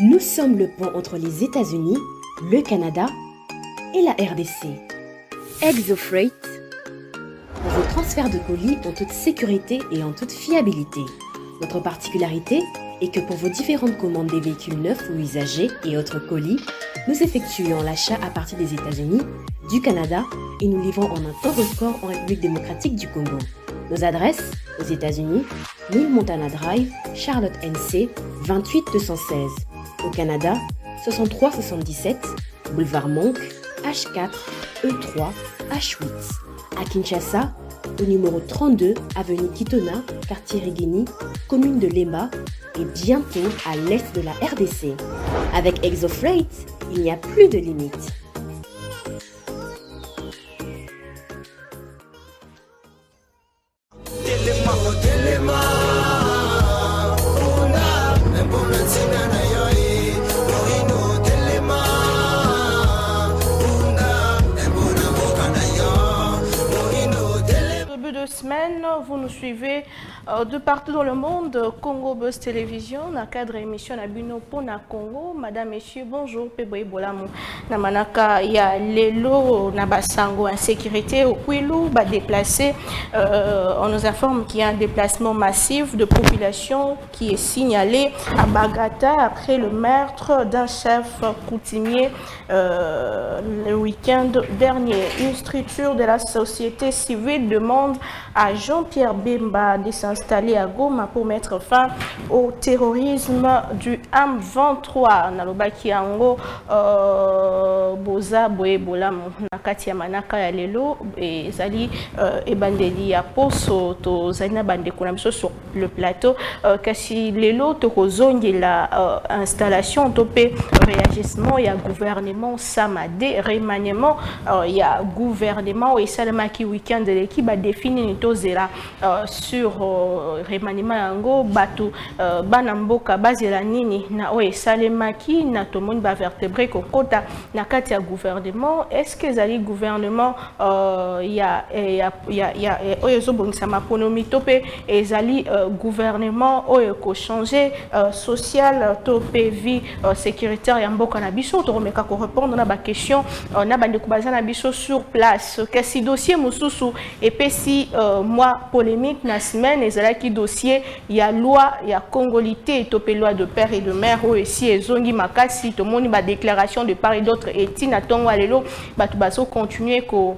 Nous sommes le pont entre les États-Unis, le Canada et la RDC. ExoFreight, pour vos transferts de colis en toute sécurité et en toute fiabilité. Notre particularité est que pour vos différentes commandes des véhicules neufs ou usagés et autres colis, nous effectuons l'achat à partir des États-Unis, du Canada et nous livrons en un temps record en République démocratique du Congo. Nos adresses aux États-Unis, 1000 Montana Drive, Charlotte NC, 28216. Au Canada, 6377, Boulevard Monk, H4, E3, H8. À Kinshasa, au numéro 32, avenue Kitona, quartier Rigini, commune de Lemba et bientôt à l'est de la RDC. Avec ExoFreight, il n'y a plus de limites. Semaine, vous nous suivez de partout dans le monde. Congo Buzz Télévision, dans le cadre émission Nabino Pona Congo. Madame, Messieurs, bonjour. Peboy Bolamu. Namanaka, il y a Lelo, Nabasango, insécurité au Kwilu, déplacé. On nous informe qu'il y a un déplacement massif de population qui est signalé à Bagata après le meurtre d'un chef coutumier le week-end dernier. Une structure de la société civile demande à Jean-Pierre Bemba de s'installer à Goma pour mettre fin au terrorisme du M23. Nalobaki yango boza boye bolamu nakati ya manaka ya lelo ezali ebandeli ya poso to zalina bande kuna biso sur le plateau kasi lelo to kozongela installation to pe réagissement ya gouvernement Samade remaniement ya gouvernement et salamaki week-end de l'équipe a défini tozela sur remaniement yango batu banamboka bazela nini na oye salemaki na tomoni ba vertébré kokota na kati ya gouvernement. Est-ce que zali gouvernement ya oyo zobongisa maponomi to pe ezali gouvernement oyo ko changer social to pe vie sécuritaire ya mboka na biso to remeka ko répondre na ba question na bande ko bazana biso sur place kasi dossier mususu et puis si moi polémique na semaine ezalaki dossier ya loi ya congolité topé loi de père et de mère ou ici ezongi makasi to moni ba déclaration de part et d'autre et tina tongo alelo batu baso continuer ko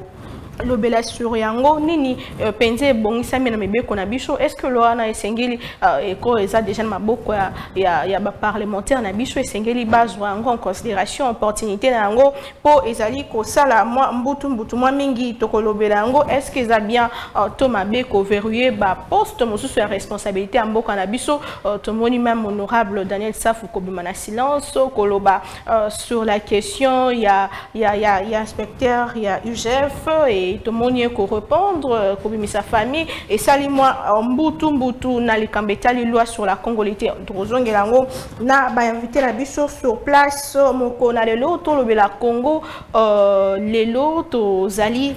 lobela sur yango nini penze bongisa mena mebeko na biso. Est-ce que loi na esengeli eko eza déjà maboko ya ba parlementaire na biso esengeli bazwa yango en considération opportunité na yango po ezali ko sala moi mbutu moi mingi to ko lobela yango. Est-ce que eza bien to mabeko verrouiller ba poste mosusu ya responsabilité ya mboka na biso to moni même honorable Daniel Safu ko bimana silence ko loba sur la question ya inspecteur ya UGF et tout le monde ko répondre ko bimisa famille et sali moi mbutu na likambetali loi sur la congolité tozongelango na ba invité na biso sur place moko na lelo to lobela Congo lelo to zali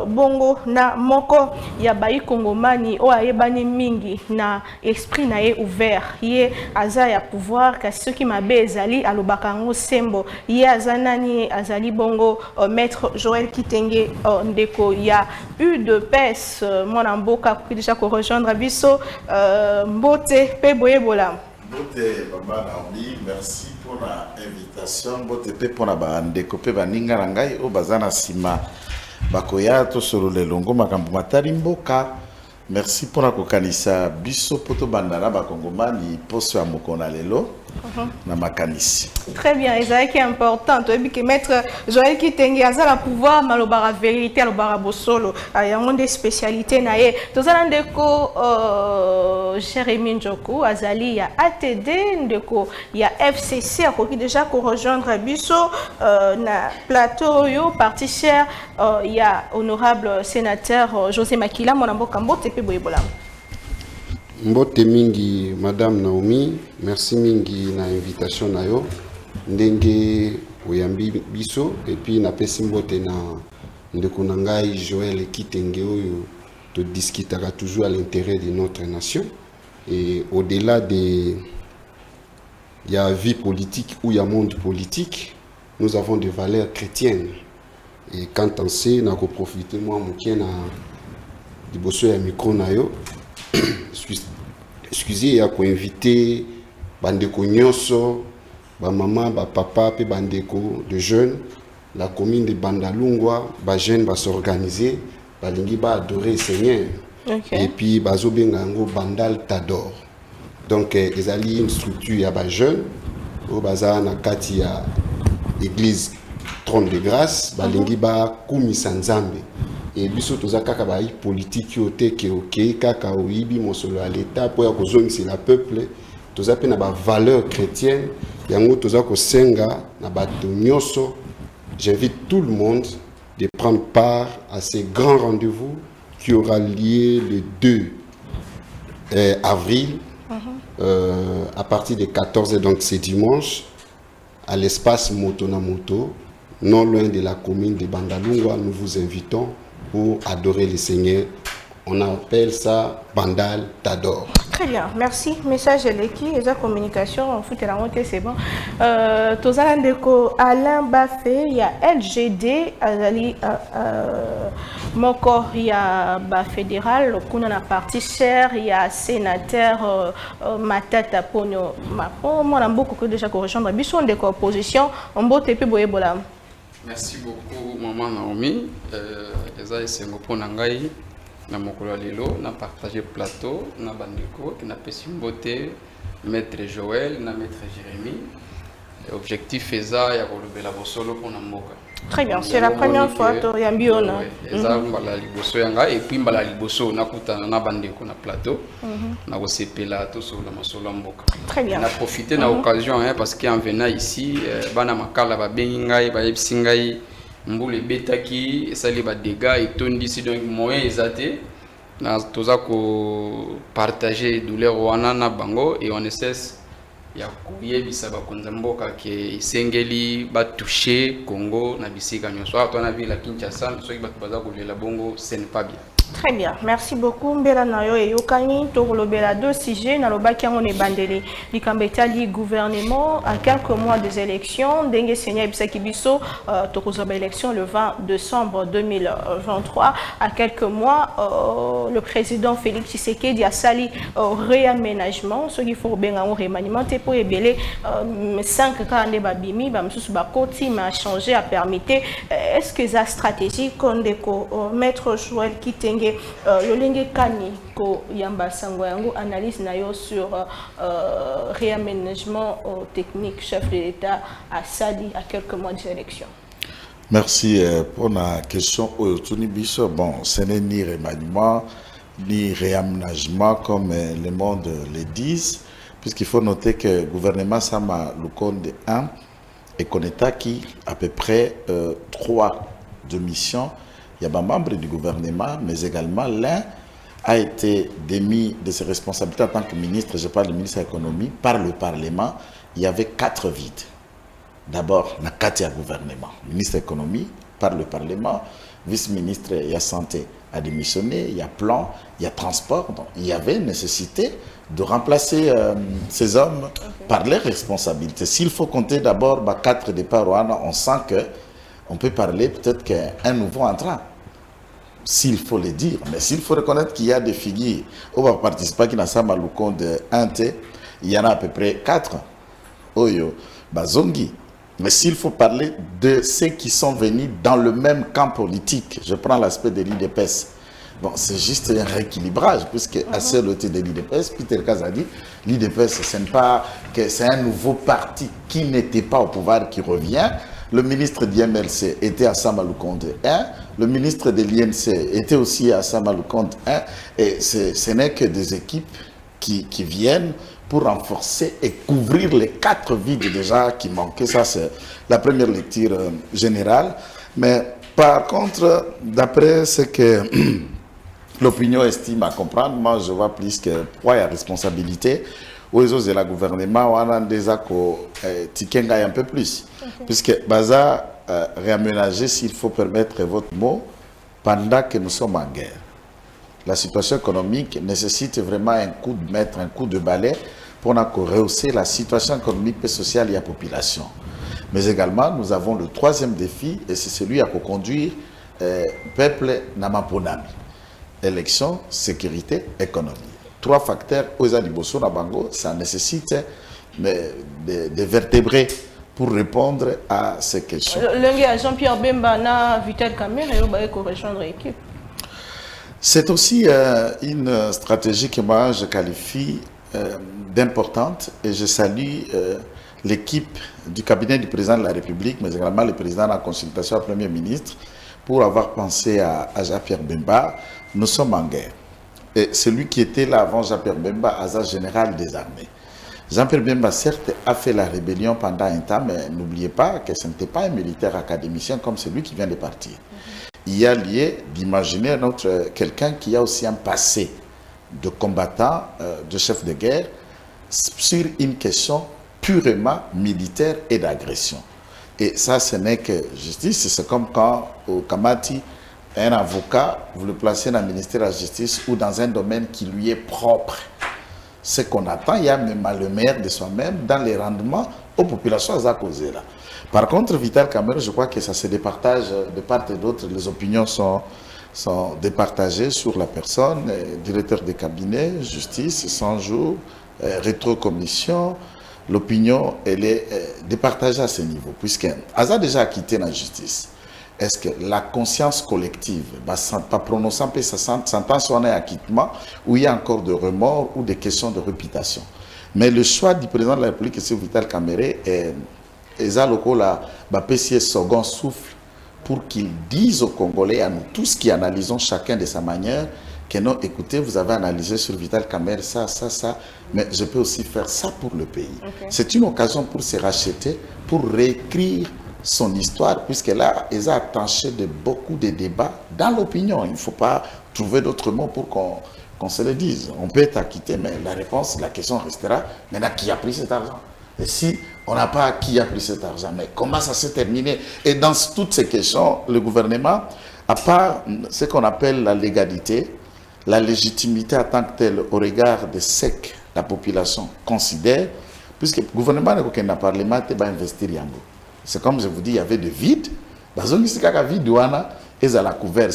bongo na moko ya bai kongomani o ayebani mingi na esprit na ye ouvert ye aza ya pouvoir kasi ceux qui mabe zali alobaka ngo sembo ye azanani azali bongo maître Joël Kitenge ndeko il y a eu de pèse mon amboka qui déjà rejoindre biso mbote pe boyebola mbote baba Naomi, merci pour l'invitation mbote pe pour na bandeko pe baninga na ngai o bazana sima bakoya to solo lelongo makambo matari mboka. Merci pour la kokanisa biso poto bandana ba kongomani poso ya mokona lelo na makanisi. Très bien, et qui est important. Tu as vu que maître Joël Kitenge a la pouvoir malobara vérité alobara bosolo. Il y a une des spécialités naé. Tous les ndeko Jérémy Njoku azali il y a ATD ndeko il y a FCC qui déjà ko rejoindre biso na plateau yo parti cher il y a honorable sénateur José Makila mon amboka mbote pe boyebola. Mbote mingi Madame Naomi, merci mingi na invitation na yo. Ndenge oyambi biso et puis na pesi mbote na ndeko na ngai Joël Kitenge oyo to discutera toujours à l'intérêt de notre nation et au-delà il y a vie politique ou il y a monde politique, nous avons des valeurs chrétiennes. Et quand on sait, on a profité, moi, je suis micro, excusez, il y a invité bandeko nyonso, ba maman, ba papa, pe bandeko de jeunes, la commune de Bandalungwa, ba jeunes va s'organiser, ba lingi ba adorer le Seigneur. Okay. Et puis ba zo bengango Bandal Tador. Donc ils allaient une structure ya ba jeunes, au bazar na kati ya église Trône de Grâce, ba lingi ba kumisa Nzambe. Et biso toza kaka ba politique yo te ke OK kaka oyibi mosolo à l'état pour ya kozongisa la peuple. Toza pe na ba valeur chrétienne yango toza ko senga na bato nyonso. J'invite tout le monde de prendre part à ces grands rendez-vous qui aura lieu le 2 avril à partir de 14h, donc c'est dimanche, à l'espace Moto na Moto, non loin de la commune de Bandalungwa. Nous vous invitons pour adorer le Seigneur. On appelle ça Bandal Tador. Très bien, merci. Message de l'équipe et la communication, en fout et la montée, c'est bon. Tozalandeko Alain Bafé, il y a LGD, Moko, il y a fédéral, on a parti cher, il y a sénateur Matata Ponyo Mapo. Moi, on a beaucoup déjà rejoindre. Bisson de opposition, on botte et puis boyebola. Merci beaucoup, maman Naomi. Eza esengo pona ngai. Na mokolo lelo na partager plateau na bandeko na pesi mbote maître Joël na maître Jérémy. Objectif eza ya kolobela bosolo pona mboka. Très bien, c'est la première fois to yambiona. Eza mbala liboso yanga et puis mbala liboso na kutana na bandeko na plateau na kosepela to so la masolo mboka. Très bien. On a profité na occasion parce qu'en venant ici bana makala ba bengi ngai ba yebisi ngai Mboule betaki esali ba dégâts et tondi si donc moyen ezate na toza ko partager douleur wana na bango et on cesse ya koyebisa bakonza mboka ke sengeli ba toucher Congo na bisika nyonso to na ville ya Kinshasa soki bato baza kolela bongo ce n'est pas bien. Très bien, merci beaucoup. Mbela nayo e yokani tokolobela deux sujets na lobaki yango ne bandeli likambetali gouvernement à quelques mois des élections ndenge senya bisaki biso tokozoba élection le 20 décembre 2023 à quelques mois le président Félix Tshisekedi a sali réaménagement ce qu'il faut benga un remaniement pour ebele 5 cas ne babimi ba msusu ba koti m'a changé a permettre est-ce que za stratégie kondeko maître Joël Kitenge Lolenge Kani ko yamba sango yango analyse na yo sur réaménagement technique chef de l'État à Sali à quelques mois des élections. Merci pour la question. Bon, ce n'est ni remaniement ni réaménagement comme le monde le disent, puisqu'il faut noter que le gouvernement Sama Lukonde 1 et Konetaki à peu près 3 de missions. Il y a des membres du gouvernement, mais également l'un a été démis de ses responsabilités en tant que ministre, je parle du ministre de l'économie, par le Parlement. Il y avait 4 vides. D'abord, la 4e gouvernement. Ministre de l'économie, par le Parlement, vice-ministre et la santé a démissionné, il y a plan, il y a transport. Donc, il y avait nécessité de remplacer ces hommes par leurs responsabilités. S'il faut compter d'abord 4 départs, on sent qu'on peut parler peut-être qu'un nouveau entrant. S'il faut le dire, mais s'il faut reconnaître qu'il y a des figures où va participer qui n'a pas mal compte de 1T, il y en a à peu près 4. Oyo, Bazongi. Mais s'il faut parler de ceux qui sont venus dans le même camp politique, je prends l'aspect de l'IDPS. Bon, c'est juste un rééquilibrage, puisque à ce côté de l'IDPS, Peter Kaz a dit, l'IDPS, ce n'est pas que c'est un nouveau parti qui n'était pas au pouvoir qui revient. Le ministre du MLC était à Samaloukonde 1, le ministre de l'INC était aussi à Samaloukonde 1, et ce n'est que des équipes qui viennent pour renforcer et couvrir les 4 vides déjà qui manquaient. Ça, c'est la première lecture générale. Mais par contre, d'après ce que l'opinion estime à comprendre, moi je vois plus que poids et responsabilité. Aux autres de la gouvernement, on a déjà tikenga un peu plus. Puisque Baza réaménager, s'il faut permettre votre mot, pendant que nous sommes en guerre. La situation économique nécessite vraiment un coup de maître, un coup de balai pour rehausser la situation économique et sociale de la population. Mais également, nous avons le troisième défi, et c'est celui à conduire le peuple Namaponami. Élection, sécurité, économie. 3 facteurs aux Aliboso Nabango, ça nécessite de vertébrer pour répondre à ces questions. Jean-Pierre Bemba na Vital Kamerhe pour rejoindre l'équipe. C'est aussi une stratégie que moi je qualifie d'importante et je salue l'équipe du cabinet du président de la République, mais également le président en consultation au Premier ministre pour avoir pensé à Jean-Pierre Bemba. Nous sommes en guerre. Et celui qui était là avant Jean-Pierre Bemba, Azar général des armées. Jean-Pierre Bemba, certes, a fait la rébellion pendant un temps, mais n'oubliez pas que ce n'était pas un militaire académicien comme celui qui vient de partir. Il y a lieu d'imaginer quelqu'un qui a aussi un passé de combattant, de chef de guerre, sur une question purement militaire et d'agression. Et ça, ce n'est que justice. C'est comme quand au Kamati, un avocat, vous le placez dans le ministère de la Justice ou dans un domaine qui lui est propre. Ce qu'on attend, il y a même le maire de soi-même dans les rendements aux populations à causer là. Par contre, Vital Kamerhe, je crois que ça se départage de part et d'autre. Les opinions sont départagées sur la personne, directeur de cabinet, justice, 100 jours, rétrocommission. L'opinion, elle est départagée à ce niveau, puisque Aza déjà quitté la justice. Est-ce que la conscience collective, pas prononçant sa sentence sur un acquittement, où il y a encore de remords ou des questions de réputation. Mais le choix du président de la République, c'est Vital Kamerhe, est un second souffle pour qu'il dise aux Congolais, à nous tous qui analysons chacun de sa manière, que non, écoutez, vous avez analysé sur Vital Kamerhe ça, mais je peux aussi faire ça pour le pays. Okay. C'est une occasion pour se racheter, pour réécrire son histoire, puisque là, ils ont tranché de beaucoup de débats dans l'opinion. Il ne faut pas trouver d'autres mots pour qu'on se le dise. On peut être acquitté, mais la question restera, maintenant, qui a pris cet argent? Et si on n'a pas qui a pris cet argent, mais comment ça s'est terminé? Et dans toutes ces questions, le gouvernement, à part ce qu'on appelle la légalité, la légitimité en tant que telle au regard de ce que la population considère, puisque le gouvernement n'a pas parlé, il va investir en vous. C'est comme je vous dis, il y avait de vide. Ce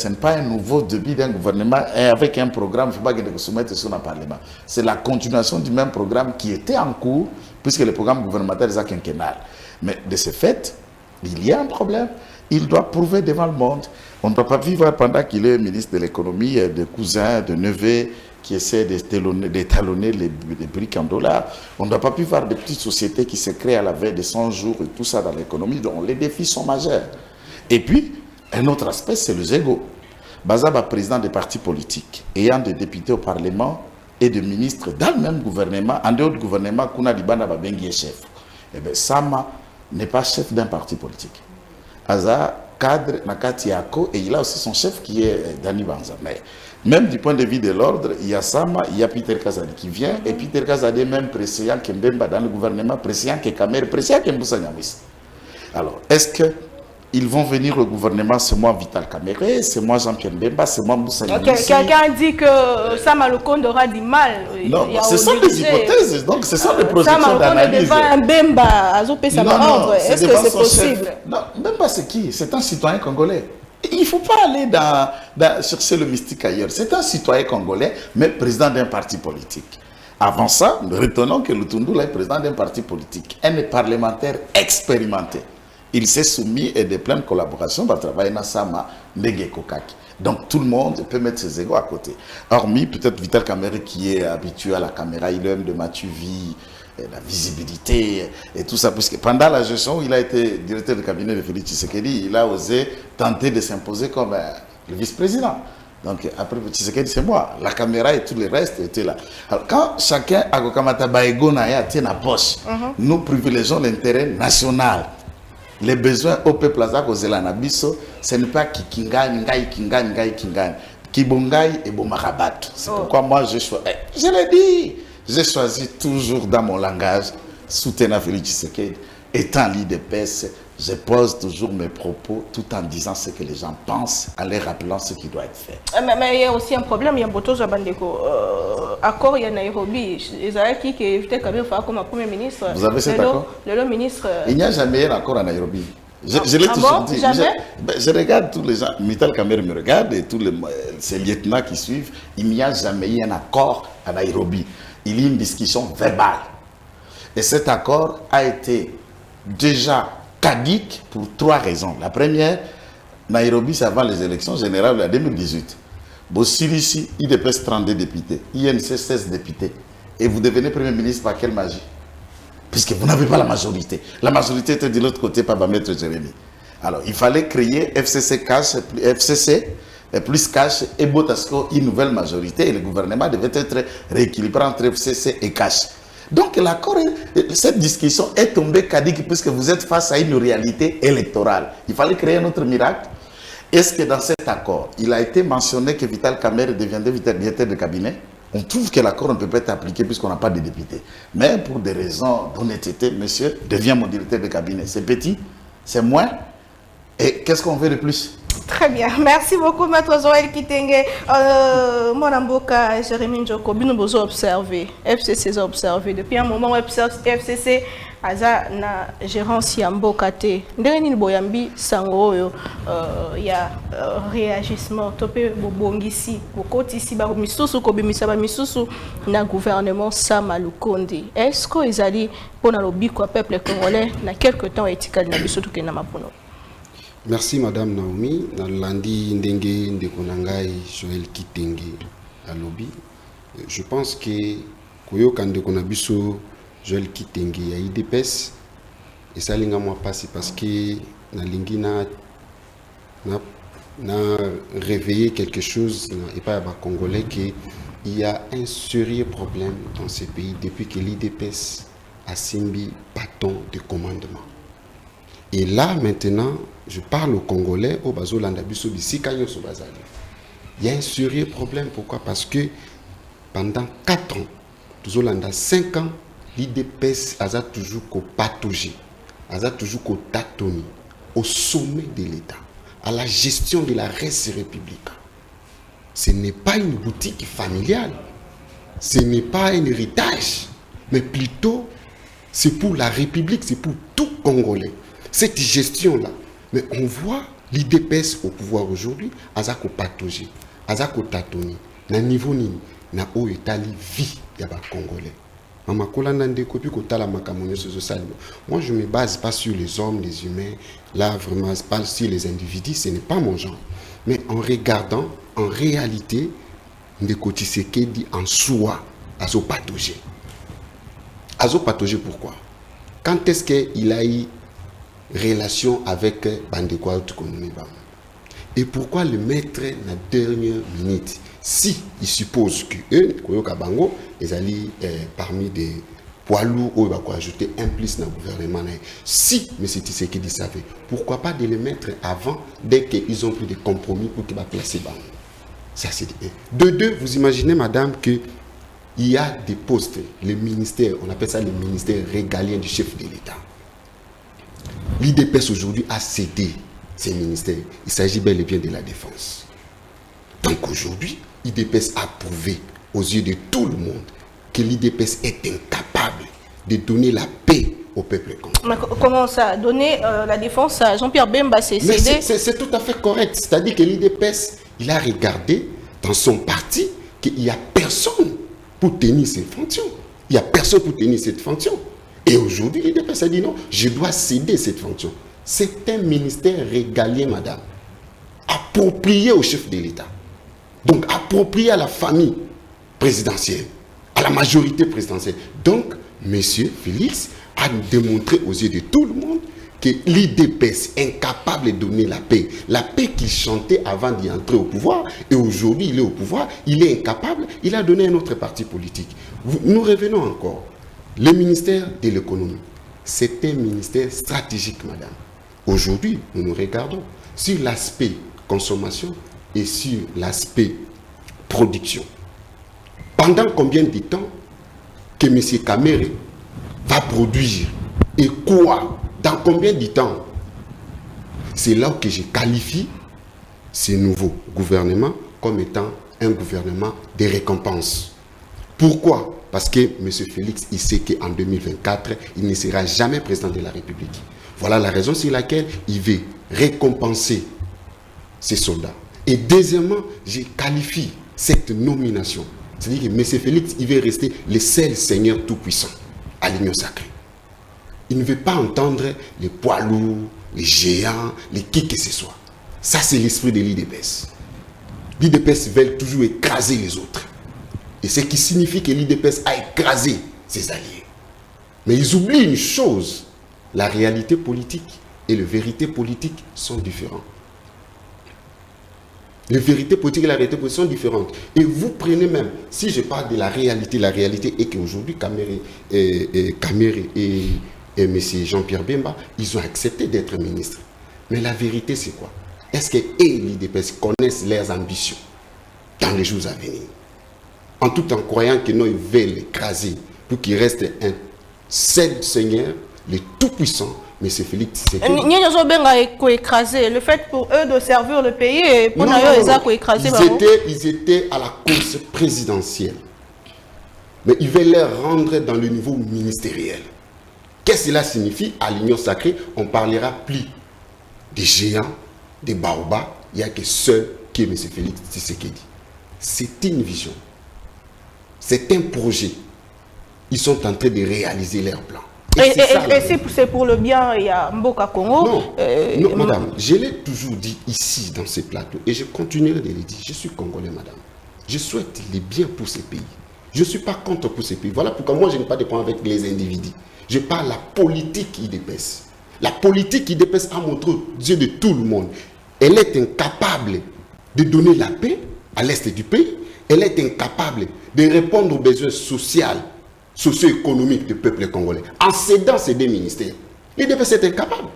n'est pas un nouveau début d'un gouvernement avec un programme, il ne faut pas soumettre sur le Parlement. C'est la continuation du même programme qui était en cours, puisque le programme gouvernemental est quinquennal. Mais de ce fait, il y a un problème. Il doit prouver devant le monde. On ne peut pas vivre pendant qu'il est ministre de l'économie, de cousins, de neveux, qui essaient d'étalonner les briques en dollars. On ne doit pas plus voir des petites sociétés qui se créent à la veille de 100 jours et tout ça dans l'économie. Donc les défis sont majeurs. Et puis, un autre aspect, c'est les égos. Bazaba, président des partis politiques, ayant des députés au Parlement et des ministres dans le même gouvernement, en dehors du gouvernement, Kuna Libana Babengi est chef. Eh bien, Sama n'est pas chef d'un parti politique. Aza, cadre Nakati Yako, et il a aussi son chef qui est Dani Banza. Mais même du point de vue de l'ordre, il y a Sama, il y a Peter Kazadi qui vient, et Peter Kazadi est même président que Mbemba dans le gouvernement, président que Kamerhe, président que Mboussa Nyamwisi. Alors, est-ce qu'ils vont venir au gouvernement, c'est moi Vital Kamerhe, c'est moi Jean-Pierre Mbemba, c'est moi Mboussa Nyamwisi? Quelqu'un dit que Sama Lukonde aura du mal. Non, ce sont des hypothèses, donc ce sont des projections d'analyse. Sama Lukonde devant Mbemba, Azopé Sama, est-ce que c'est possible? Non, Mbemba c'est qui? C'est un citoyen congolais. Il ne faut pas aller chercher le mystique ailleurs. C'est un citoyen congolais, mais président d'un parti politique. Avant ça, retenons que Lutundu est président d'un parti politique, un parlementaire expérimenté. Il s'est soumis à des pleines collaborations pour travailler dans Sama, Ndege Kokaki. Donc tout le monde peut mettre ses égos à côté. Hormis peut-être Vital Kamerhe qui est habitué à la caméra, il aime de Matuvi, la visibilité et tout ça. Parce que pendant la gestion, il a été directeur du cabinet de Félix Tshisekedi, il a osé tenter de s'imposer comme le vice-président. Donc après Tshisekedi, c'est moi. La caméra et tout le reste étaient là. Alors quand chacun a Gokamata Baego Naya tient la poche, nous privilégions l'intérêt national. Les besoins au peuple Azako-Zelanabiso, ce n'est pas Kingani, Kingani. Kibongai et Bomarabat. C'est pourquoi moi je l'ai dit, j'ai choisi toujours dans mon langage soutenir Félix Tshisekedi étant l'IDPS, je pose toujours mes propos tout en disant ce que les gens pensent, en les rappelant ce qui doit être fait. Mais il y a aussi un problème, il y a un botozo à Bandeko. Accord, il y a Nairobi. Israël qui évite quand même comme un premier ministre. Vous avez cet accord? Le ministre. Il n'y a jamais eu un accord à Nairobi. Je l'ai toujours dit. Jamais? Je regarde tous les gens. Mital Kamer me regarde et tous ces lieutenants qui suivent. Il n'y a jamais eu un accord à Nairobi. Il y a une discussion verbale. Et cet accord a été déjà caduc pour 3 raisons. La première, Nairobi, c'est avant les élections générales de 2018. Bossirici, IDPS 32 députés, INC 16 députés. Et vous devenez Premier ministre par quelle magie? Puisque vous n'avez pas la majorité. La majorité était de l'autre côté par Maître Jérémy. Alors, il fallait créer FCC cash, FCC plus cash et Botasco une nouvelle majorité. Et le gouvernement devait être rééquilibré entre FCC et cash. Donc l'accord, cette discussion est tombée caduque puisque vous êtes face à une réalité électorale. Il fallait créer un autre miracle. Est-ce que dans cet accord, il a été mentionné que Vital Kamerhe deviendrait directeur de cabinet? On trouve que l'accord ne peut pas être appliqué puisqu'on n'a pas de député. Mais pour des raisons d'honnêteté, monsieur devient mon directeur de cabinet. C'est petit, c'est moins. Et qu'est-ce qu'on veut de plus? Très bien. Merci beaucoup, Maître Joël Kitenge. Mon amboka, Jérémy Njoko, nous avons observé. FCC a observé. Depuis un moment, FCC a na gérance Yamboka te. Ndeni boyambi sango il y a réagissement. Topé bobongisi, bokotisi ba misusu ko bimisa ba misusu na gouvernement Sama Lukonde. Est-ce que ezali pona lobiko peuple congolais na quelque temps etikali na biso tukena mapono? Merci Madame Naomi. Nalandi ndenge ndeko nangai Joël Kitenge alobi. Je pense que koyoka ndeko na biso Joël Kitenge ya IDPS et ça linga moi passer parce que nalingi na réveiller quelque chose et pas à Congolais qu'il y a un sérieux problème dans ce pays depuis que l'IDPS a simbi bâton de commandement. Et là, maintenant, je parle aux Congolais, au Bazolanda Biso Bisikayo Sobazali. Il y a un sérieux problème. Pourquoi? Parce que pendant 4 ans, Zolanda 5 ans, l'IDPS a toujours patauger, a toujours tâtonner au sommet de l'État, à la gestion de la res république. Ce n'est pas une boutique familiale, ce n'est pas un héritage, mais plutôt c'est pour la République, c'est pour tout Congolais. Cette gestion-là, mais on voit l'IDPS au pouvoir aujourd'hui, azako patauger, azako tâtonner, na niveau nini, na o etali vie yaba Congolais. Moi, je ne me base pas sur les hommes, les humains, là vraiment, pas sur les individus, ce n'est pas mon genre. Mais en regardant, en réalité, Ndeko Tshisekedi en soi, azo patauger. Azo patauger pourquoi? Quand est-ce qu'il a eu relation avec Bandeko Autonomie? Et pourquoi le mettre dans la dernière minute? Si il suppose que eux, ils allaient parmi des poids lourds où il va ajouter un plus dans le gouvernement. Si M. Tshisekedi savait, pourquoi pas de les mettre avant, dès qu'ils ont pris des compromis pour qu'ils va placer Bango? Ça c'est de deux. Vous imaginez, madame, qu'il y a des postes, les ministères, on appelle ça les ministères régaliens du chef de l'État. L'IDPS aujourd'hui a cédé ces ministères. Il s'agit bel et bien de la défense. Donc aujourd'hui, l'IDPS a prouvé aux yeux de tout le monde que l'IDPS est incapable de donner la paix au peuple congolais. Comment ça? Donner la défense à Jean-Pierre Bemba, c'est cédé? C'est tout à fait correct. C'est-à-dire que l'IDPS, il a regardé dans son parti qu'il n'y a personne pour tenir cette fonction. Il n'y a personne pour tenir cette fonction. Et aujourd'hui, l'IDPS a dit non, je dois céder cette fonction. C'est un ministère régalien, madame, approprié au chef de l'État. Donc, approprié à la famille présidentielle, à la majorité présidentielle. Donc, M. Félix a démontré aux yeux de tout le monde que l'IDPS est incapable de donner la paix qu'il chantait avant d'y entrer au pouvoir, et aujourd'hui il est au pouvoir, il est incapable, il a donné un autre parti politique. Nous revenons encore. Le ministère de l'économie, c'est un ministère stratégique, madame. Aujourd'hui, nous regardons sur l'aspect consommation et sur l'aspect production. Pendant combien de temps que M. Kamerhe va produire et quoi Dans combien de temps? C'est là que je qualifie ce nouveau gouvernement comme étant un gouvernement de récompense. Pourquoi? Parce que M. Félix, il sait qu'en 2024, il ne sera jamais président de la République. Voilà la raison sur laquelle il veut récompenser ses soldats. Et deuxièmement, je qualifie cette nomination. C'est-à-dire que M. Félix, il veut rester le seul seigneur tout-puissant à l'Union sacrée. Il ne veut pas entendre les poids lourds, les géants, les qui que ce soit. Ça, c'est l'esprit de l'IDPS. L'IDPS veut toujours écraser les autres. Et ce qui signifie que l'IDPS a écrasé ses alliés. Mais ils oublient une chose. La réalité politique et la vérité politique sont différents. Les vérités politiques et la réalité politique sont différentes. Et vous prenez même, si je parle de la réalité est qu'aujourd'hui, Kamere et M. Jean-Pierre Bemba, ils ont accepté d'être ministres. Mais la vérité, c'est quoi? Est-ce que l'IDPS connaissent leurs ambitions dans les jours à venir? En tout en croyant que nous, ils veulent l'écraser pour qu'il reste un seul Seigneur, le Tout-Puissant, M. Félix Tshisekedi. Le fait pour eux de servir le pays, pour ils étaient à la course présidentielle. Mais ils veulent les rendre dans le niveau ministériel. Qu'est-ce que cela signifie? À l'Union sacrée, on ne parlera plus des géants, des baobabs. Il n'y a que seul qui est M. Félix Tshisekedi. C'est une vision. C'est un projet. Ils sont en train de réaliser leur plan. Et si c'est pour le bien, il y a Mboka Congo. Non, madame, je l'ai toujours dit ici dans ce plateau et je continuerai de le dire. Je suis congolais, madame. Je souhaite le bien pour ce pays. Je ne suis pas contre pour ce pays. Voilà pourquoi moi je n'ai pas de problème avec les individus. Je parle de la politique IDPS. La politique IDPS a montré aux yeux de tout le monde. Elle est incapable de donner la paix à l'est du pays. Elle est incapable de répondre aux besoins socio-économiques du peuple congolais en cédant ces deux ministères. L'IDPS est incapable.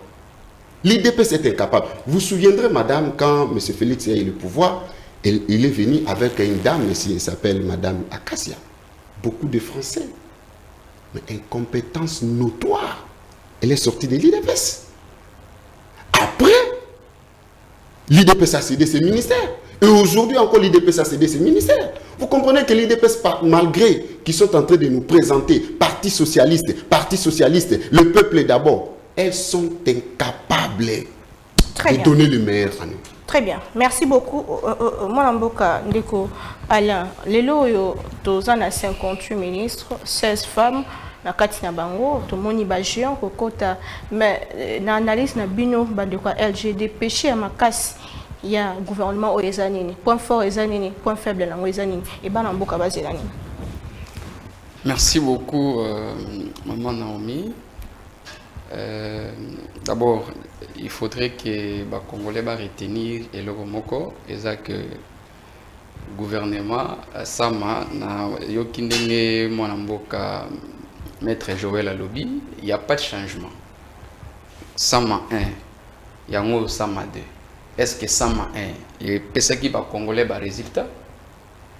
L'IDPS est incapable. Vous vous souviendrez, madame, quand M. Félix a eu le pouvoir, il est venu avec une dame, elle s'appelle madame Acacia. Beaucoup de Français. Mais incompétence notoire. Elle est sortie de l'IDPS. Après, l'IDPS a cédé ses ministères. Et aujourd'hui encore, l'IDPS a cédé ses ministères. Vous comprenez que l'IDPS, malgré qu'ils sont en train de nous présenter Parti socialiste, le peuple d'abord, elles sont incapables de donner le meilleur à nous. Très bien. Merci beaucoup. Moi, Mboka Ndeko Alain, lelo yo tozana 58 ministres, 16 femmes. Na kati na bango to moni ba géant kokota mais na analyse na bino bandeko LGD péché ya makasi ya gouvernement o ezanini point fort ezanini point faible na ezanini et bana mboka bazela nini. Merci beaucoup maman Naomi. D'abord il faudrait que ba congolais ba retenir eloko moko eza que gouvernement sama na yokindenge mwana mboka Maître Joël Alobi, il n'y a pas de changement. Sama 1, il y a un Sama 2. Est-ce que Sama 1, il y a ce qui va congolais par résultat?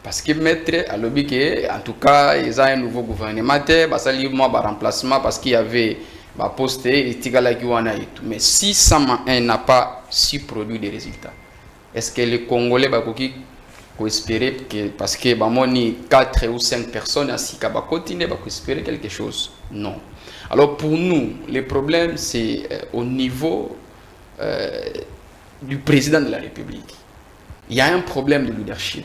Parce que Maître Alobi, en tout cas, il y a un nouveau gouvernement, ça livre moi par remplacement parce qu'il y avait un poste et tout. Mais si Sama 1 n'a pas su produire des résultats, est-ce que les Congolais vont espérer que parce que bamoni 4 ou 5 personnes ainsi qu'à continuer à espérer quelque chose? Non. Alors pour nous, le problème c'est au niveau du président de la République. Il y a un problème de leadership.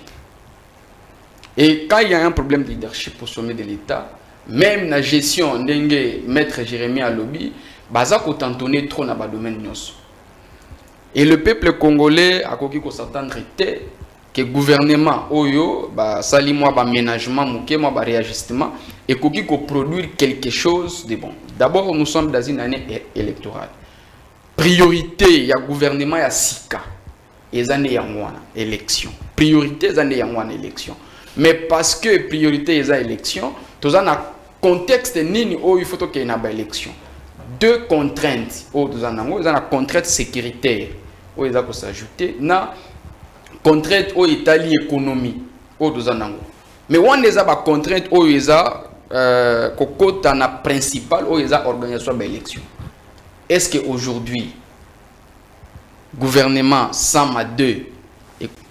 Et quand il y a un problème de leadership au sommet de l'État, même la gestion d'Enge Maître Jérémy Alobi, baza ko tantonner trop dans le domaine nyonso. Et le peuple congolais a koki ko s'attendre que le gouvernement oyo ba sali moi ba ménagement muké moi ba réajustement et koki ko produire quelque chose de bon. D'abord nous sommes dans une année électorale. Priorité ya gouvernement ya sika ezane ya mwana élection. Priorité ezane ya mwana élection. Mais parce que priorité eza élection, toza na contexte nini oyo il faut que na ba élection. Deux contraintes oyo toza nango, eza na contrainte sécuritaire oyo eza ko s'ajouter na contrainte au Italie économie au dozanango. Mais on les a ba contrainte au eza kokota na principal au eza organisation ba élection. est-ce qu'aujourd'hui, gouvernement Sama 2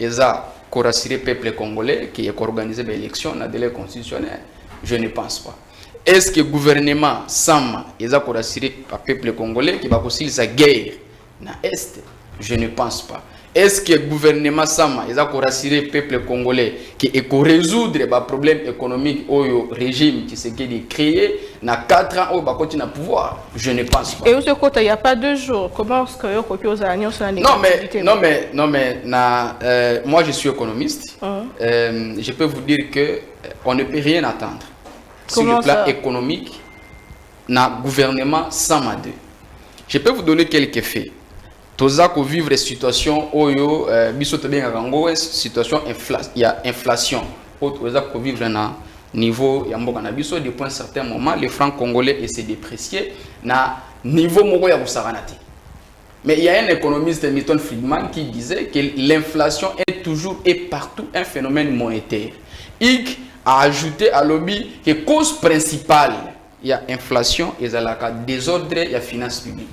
et ça rassurer le peuple congolais qui a organisé l'élection dans le délai constitutionnel? Je ne pense pas. Est-ce que le gouvernement Sama et ça rassurer le peuple congolais qui va aussi sa guerre dans l'Est? Je ne pense pas. Est-ce que le gouvernement Sama et ça rassurer le peuple congolais qui est pour résoudre les problèmes économiques au régime qui s'est créé dans 4 ans au continue à pouvoir? Je ne pense pas. Et où ce côté, il n'y a pas 2 jours. Comment est-ce que moi je suis économiste. Je peux vous dire que on ne peut rien attendre sur le plan économique dans le gouvernement Sama 2. Je peux vous donner quelques faits. Toza ko vivre une situation oyo biso to bien ngango situation il y a inflation. Toza ko vivre na niveau ya mboka na biso depuis un certain moment le franc congolais essaie de déprécier na niveau moko ya busaranati. Mais il y a un économiste Milton Friedman qui disait que l'inflation est toujours et partout un phénomène monétaire. Il a ajouté à lobby que cause principale il y a inflation et la désordre il y a finance publique.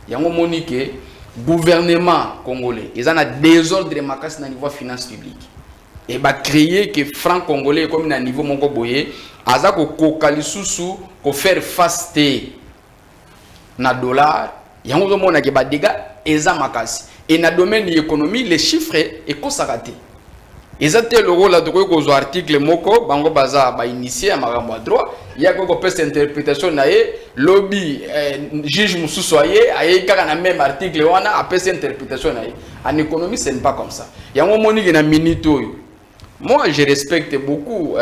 Il y a un moment que gouvernement congolais, ils ont un désordre de macasse au niveau finance publique. Et bah créer que franc congolais comme un niveau mongo boyé, aza ko kokali susu ko faire face na dollar, il y a un moment que bah dégâts eza macasse. Et dans le domaine de l'économie, les chiffres est consacré. Ils ont le rôle là de quoi article moko bango baza ba initié à marambo à droit. Il y a quoi peut cette interprétation naé lobby juge mususoye aye kaka na même article wana après cette interprétation naé. En économie ce n'est pas comme ça. Il y a un moment qui na minito. Moi je respecte beaucoup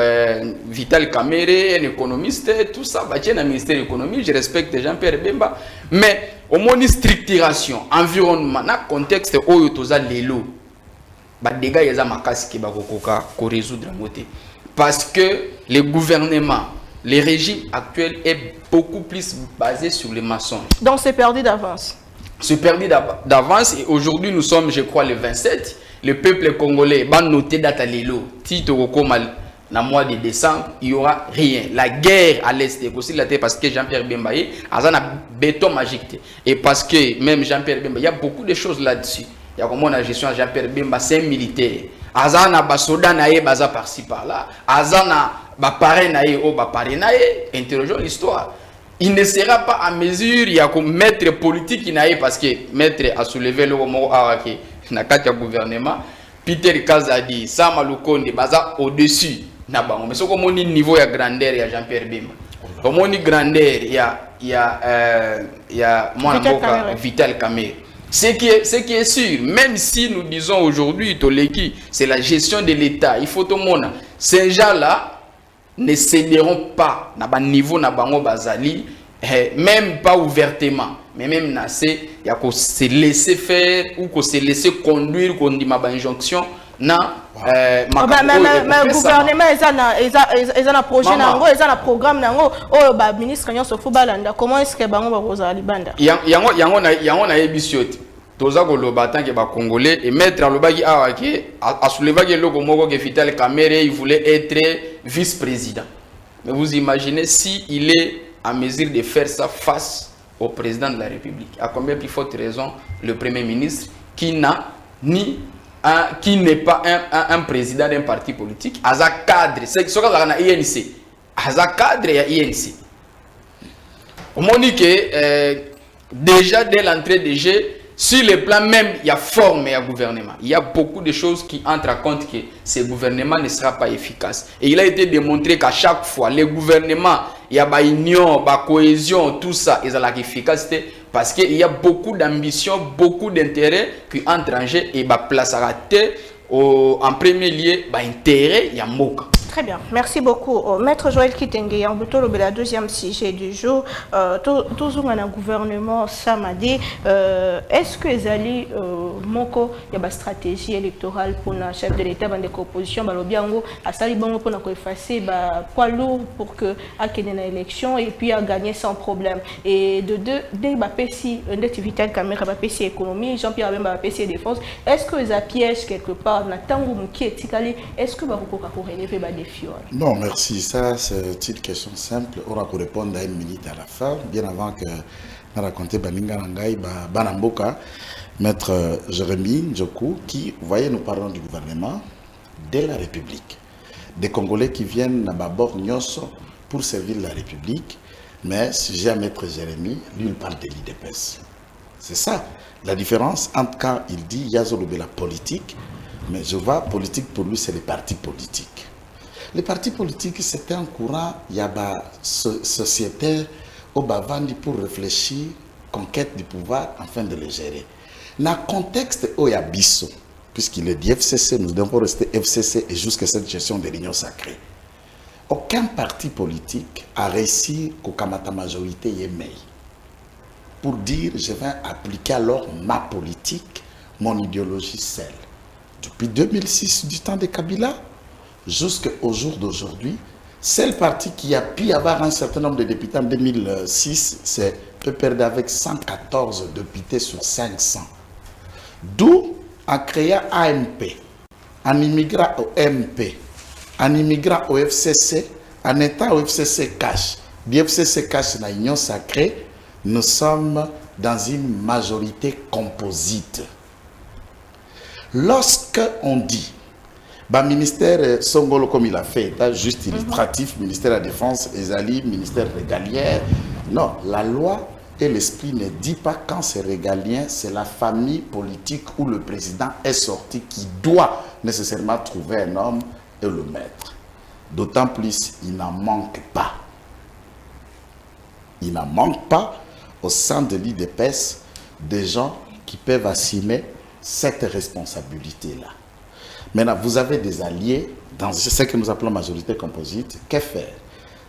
Vital Kamerhe, un économiste, tout ça, bah tiens le ministère de l'économie, je respecte Jean-Pierre Bemba, mais au moins structuration, environnement, na contexte oyo toza lelo. Bah dégâts yeza makasi ki ba kokoka ko résoudre moté parce que le gouvernement le régime actuel est beaucoup plus basé sur les mensonges. Donc c'est perdu d'avance. C'est perdu d'avance et aujourd'hui nous sommes je crois le 27, le peuple congolais va noter date à l'élo tito komal na mois de décembre, il y aura rien. La guerre à l'est est aussi là parce que Jean-Pierre Bemba a un béton magique et parce que même Jean-Pierre Bemba il y a beaucoup de choses là-dessus. Il y a comment la gestion Jean-Pierre Bemba, c'est un militaire. Azana basoda nae baza par-ci par-là. Azana bapare nae o bapare nae. Interrogeons l'histoire. Il ne sera pas à mesure, il y a comme maître politique nae parce que maître a soulevé le mot awake na kati gouvernement. Peter Kazadi, Sama Lukonde baza au-dessus na bango. Mais c'est comme on niveau ya grandeur ya Jean-Pierre Bemba. Comme on grandeur il y a moi Vital Kamerhe. Ce qui est sûr, même si nous disons aujourd'hui, c'est la gestion de l'État, il faut tout le monde. Ces gens-là ne céderont pas à niveau na bango bazali, même pas ouvertement, mais même il y a qu'on se laisser faire ou qu'on se laisser conduire, qu'on dit ma injonction. Non, mais le gouvernement ils ont un projet, ils ont un programme, le ministre comment est-ce que bango bakoza libanda? Yango na ebisioti. Toza ko lobatan ke ba congolais et mettre en lobaki awaki a soulevé que logo moko que Vital Kamerhe il voulait être vice-président. Mais vous imaginez si il est en mesure de faire ça face au président de la République. À combien plus forte raison le premier ministre qui n'est pas un président d'un parti politique, aza cadre, c'est ce qu'on a na INC. Aza cadre ya INC. On dit que déjà dès l'entrée des jeux, sur le plan même, il y a forme et il y a gouvernement. Il y a beaucoup de choses qui entrent en compte que ce gouvernement ne sera pas efficace. Et il a été démontré qu'à chaque fois, les gouvernements, il y a une union, une cohésion, tout ça, ils ont l'efficacité parce qu'il y a beaucoup d'ambition, beaucoup d'intérêt qui entrent en jeu et place à rater en premier lieu, intérêt, il y a moka. Très bien, merci beaucoup. Maître Joël Kitenge, le deuxième sujet du jour, toujours un gouvernement Samadi. Est-ce que Zali Moko, il y a une stratégie électorale pour le chef de l'État, dans l'opposition, à Sali Bongo pour effacer poids lourd pour que ait une élection et puis à gagner sans problème. Et de deux, dès que Vital Kamerhe va passer économie, Jean-Pierre Bemba va passer défense, est-ce que ça piège quelque part dans Tango Mouki et Tikali, est-ce que vous pouvez relever des défis? Non, merci. Ça, c'est une petite question simple. On va répondre à une minute à la fin, bien avant que na raconté baninga nangai banamboka maître Jérémy Njoku qui, vous voyez, nous parlons du gouvernement de la République. Des Congolais qui viennent à Babor Nyoso pour servir la République, mais si j'ai un maître Jérémy, lui il parle de l'IDPS. C'est ça la différence entre quand il dit Yazolobe la politique, mais je vois politique pour lui c'est les partis politiques. Les partis politiques c'est un courant, il y a des sociétés au Bavandi pour réfléchir, conquête du pouvoir afin de les gérer. Dans le contexte où il y a Bisso, puisqu'il est dit FCC, nous devons rester FCC et jusqu'à cette gestion de l'union sacrée. Aucun parti politique a réussi qu'au Kamata majorité y ait pour dire je vais appliquer alors ma politique, mon idéologie celle. Depuis 2006, du temps de Kabila, jusqu'au jour d'aujourd'hui, c'est le parti qui a pu avoir un certain nombre de députés en 2006, c'est PPRD avec 114 députés sur 500. D'où en créant AMP, en immigrant au MP, en immigrant au FCC, en étant au FCC cash, du FCC cash dans l'Union sacrée, nous sommes dans une majorité composite. Lorsque on dit, ministère Songolo comme il a fait, juste illustratif, ministère de la Défense, Ezali, ministère régalien, non, la loi et l'esprit ne dit pas quand c'est régalien, c'est la famille politique où le président est sorti qui doit nécessairement trouver un homme et le mettre. D'autant plus, il n'en manque pas. Il n'en manque pas au sein de l'IDPS des gens qui peuvent assumer cette responsabilité-là. Maintenant, vous avez des alliés dans ce que nous appelons majorité composite. Que faire?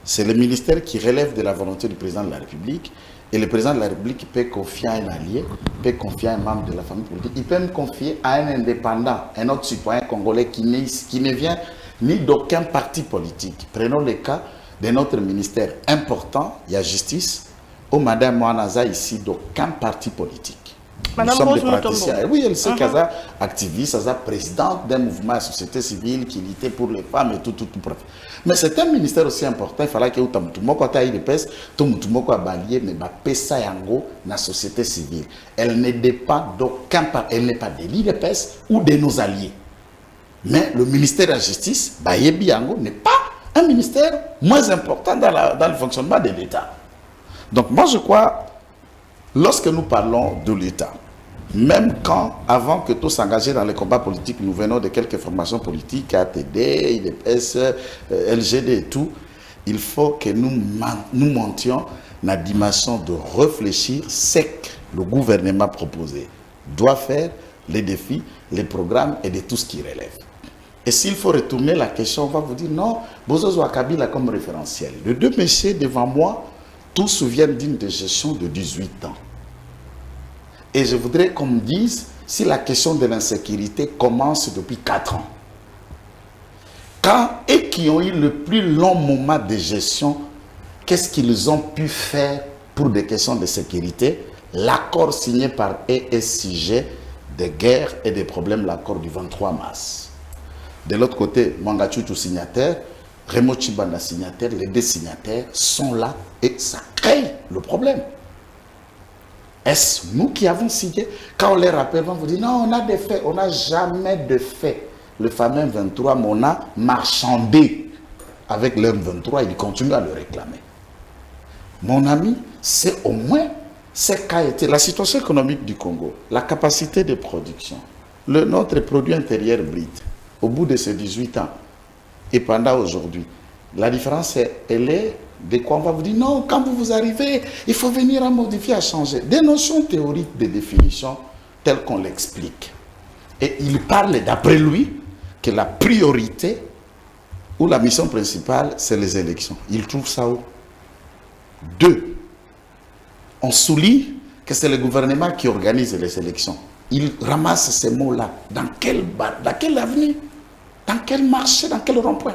C'est le ministère qui relève de la volonté du président de la République. Et le président de la République peut confier à un allié, peut confier à un membre de la famille politique. Il peut même confier à un indépendant, un autre citoyen congolais qui ne vient ni d'aucun parti politique. Prenons le cas de notre ministère important, il y a justice, où Madame Moanaza ici d'aucun parti politique. Nous sommes des praticiens. Oui, elle sait qu'elle est activiste, elle est présidente d'un mouvement de société civile qui luttait pour les femmes et tout. Mais c'est un ministère aussi important. Il fallait que tout le monde soit IDPS, tout le monde soit balayé, mais pesa yango na société civile. Elle ne dépend d'aucun parti, elle n'est pas de l'IDPS ou de nos alliés. Mais le ministère de la Justice, Bayebi yango, n'est pas un ministère moins important dans le fonctionnement de l'État. Donc moi je crois, lorsque nous parlons de l'État, même quand, avant que tous s'engager dans les combats politiques, nous venons de quelques formations politiques, ATD, IDPS, LGD et tout, il faut que nous montions la dimension de réfléchir ce que le gouvernement proposé doit faire, les défis, les programmes et de tout ce qui relève. Et s'il faut retourner la question, on va vous dire non, Bozozo Kabila comme référentiel. Les deux messieurs devant moi, tous se souviennent d'une gestion de 18 ans. Et je voudrais qu'on me dise si la question de l'insécurité commence depuis 4 ans. Quand et qui ont eu le plus long moment de gestion, qu'est-ce qu'ils ont pu faire pour des questions de sécurité? L'accord signé par ESCG des guerres et des problèmes, l'accord du 23 mars. De l'autre côté, Mangachuchu signataire, Remo Chibanda signataire, les deux signataires sont là et ça crée le problème. Est-ce nous qui avons signé? Quand on les rappelle, on vous dit non, on a des faits, on n'a jamais de faits. Le fameux 23, mais on a marchandé avec le 23, il continue à le réclamer. Mon ami, c'est au moins ce qu'a été la situation économique du Congo, la capacité de production, notre produit intérieur brut, au bout de ces 18 ans et pendant aujourd'hui. La différence, elle est de quoi on va vous dire non, quand vous arrivez, il faut venir à modifier, à changer. Des notions théoriques de définition telles qu'on l'explique. Et il parle d'après lui que la priorité ou la mission principale, c'est les élections. Il trouve ça où? 2. On souligne que c'est le gouvernement qui organise les élections. Il ramasse ces mots-là. Dans quelle avenue? Dans quel marché? Dans quel rond-point?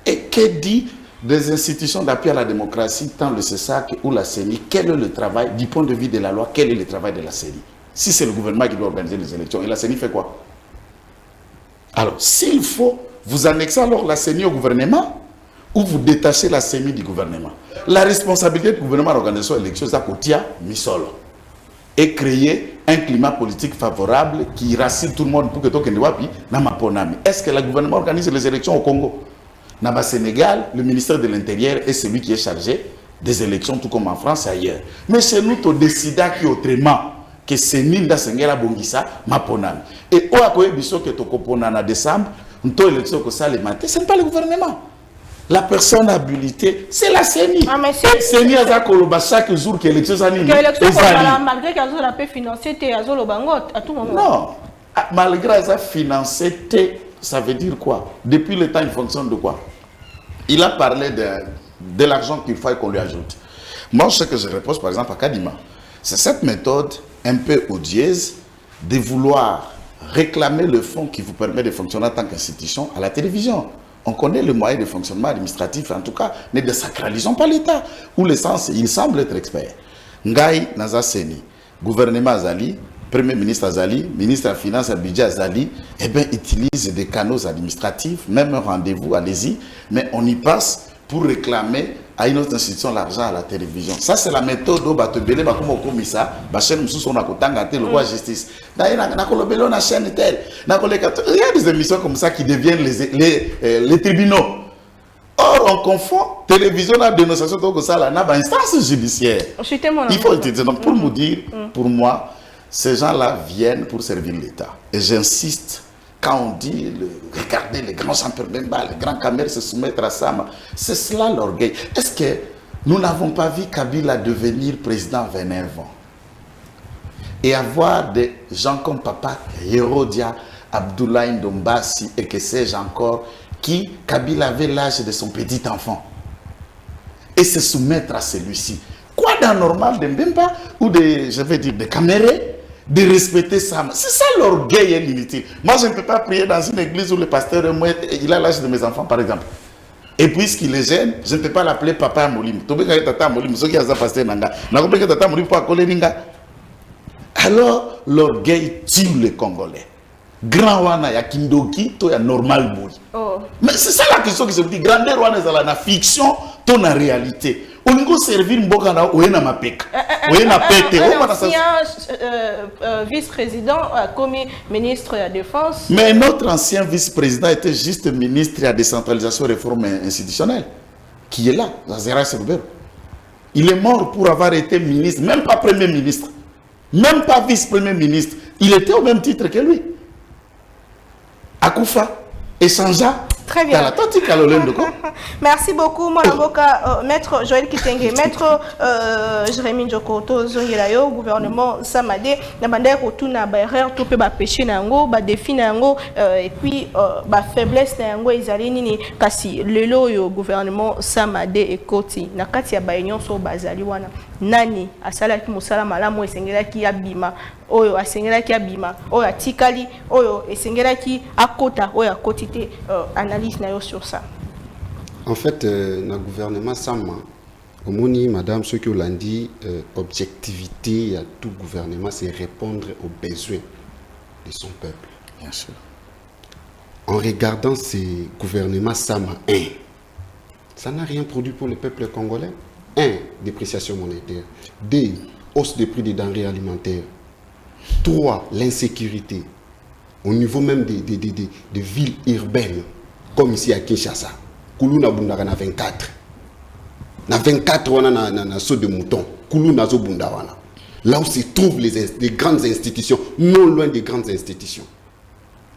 Et que dit des institutions d'appui à la démocratie, tant le CESAC ou la CENI? Quel est le travail, du point de vue de la loi, quel est le travail de la CENI? Si c'est le gouvernement qui doit organiser les élections, et la CENI fait quoi? Alors, s'il faut, vous annexez alors la CENI au gouvernement, où vous détachez la CENI du gouvernement. La responsabilité du gouvernement d'organiser l'élection, c'est à Kotia, Misolo. Et créer un climat politique favorable qui rassure tout le monde pour que tout le monde soit. Est-ce que le gouvernement organise les élections au Congo? Au Sénégal, le ministère de l'Intérieur est celui qui est chargé des élections, tout comme en France et ailleurs. Mais chez nous, tu décides qui autrement que c'est Ninda Sengela Bongisa, Maponami. Et au Akoye Biso que tu en décembre, tu élection que ça les matin, ce n'est pas le gouvernement. La personne habilitée, c'est la CENI. Ah, mais CENI a Koloba chaque jour que l'élection s'anime. Que l'élection, malgré qu'elle a pu financer à tout moment. Non, malgré ça, financer, ça veut dire quoi? Depuis le temps, il fonctionne de quoi? Il a parlé de l'argent qu'il faut qu'on lui ajoute. Moi, ce que je repose, par exemple, à Kadima, c'est cette méthode un peu odieuse de vouloir réclamer le fonds qui vous permet de fonctionner en tant qu'institution à la télévision. On connaît le moyen de fonctionnement administratif, en tout cas, ne désacralisons pas l'État, où l'essence, il semble être expert. Ngaï Naza Seni, gouvernement Azali, Premier ministre Azali, ministre des Finances Abidja Azali, eh bien, utilise des canaux administratifs, même un rendez-vous, allez-y, mais on y passe pour réclamer à une autre institution l'argent à la télévision. Ça, c'est la méthode où Batobele, comme au commissaire, chaîne Moussou, on a le roi justice. Il y a des émissions comme ça qui deviennent les tribunaux. Or, on confond télévision à dénonciation de ça, là, dans instance judiciaire. Il faut le dire. Donc, pour me dire, pour moi, ces gens-là viennent pour servir l'État. Et j'insiste, quand on dit, regardez les grands champions, les grands caméras se soumettre à ça, c'est cela l'orgueil. Est-ce que nous n'avons pas vu Kabila devenir président à 29 ans et avoir des gens comme Papa Hérodia, Abdoulaye Ndombasi et que sais-je encore, qui, Kabila avait l'âge de son petit enfant, et se soumettre à celui-ci? Quoi d'anormal de Mbemba ou de, je vais dire, de Caméré, de respecter ça? C'est ça l'orgueil et l'inutile. Moi, je ne peux pas prier dans une église où le pasteur, il a l'âge de mes enfants, par exemple. Et puisqu'il est jeune, je ne peux pas l'appeler Papa Molim. Alors, l'orgueil tue les Congolais. Grand wana ya kindoki to ya normal boy. Mais c'est ça la question qui se dit. Grandeur wana est la fiction, ton en réalité. On va servir mboka na oena mapeka. Oena pete. Vice-président comme ministre de la Défense. Mais notre ancien vice-président était juste ministre de la décentralisation et réforme institutionnelle. Qui est là, Zazera Serbero. Il est mort pour avoir été ministre, même pas premier ministre, même pas vice-premier ministre. Il était au même titre que lui. Akoufa échangea. Très bien. Merci beaucoup, mon avocat, maître Joël Kitenge, maître Jérémy Njokoto, Zongelayo, gouvernement Samade, Nabanda Rotuna, Bayer, Topé, Péché Nango, Défi Nango, et puis faiblesse Nango, Izalinini, Kasi, Lelo, gouvernement Samade et Koti, Nakatia Bayon, So Bazaliwana, Nani, Asalaki Moussala Malamo, et Sengelaki Abima, Oyo, Asengelaki Abima, Oyo, Tikali, Oyo, et Sengelaki Akota, Oyo, Kotite, analyse sur ça. En fait, le gouvernement Sama, au moni, madame, ce que l'on dit, objectivité à tout gouvernement, c'est répondre aux besoins de son peuple. Bien sûr. En regardant ces gouvernements Sama, ça n'a rien produit pour le peuple congolais. 1, dépréciation monétaire. 2, hausse des prix des denrées alimentaires. 3, l'insécurité. Au niveau même des villes urbaines, comme ici à Kinshasa. Koulou na bundaka na 24. Na 24, on a un saut de mouton. Koulou na zo bundawana. Là où se trouvent les grandes institutions, non loin des grandes institutions.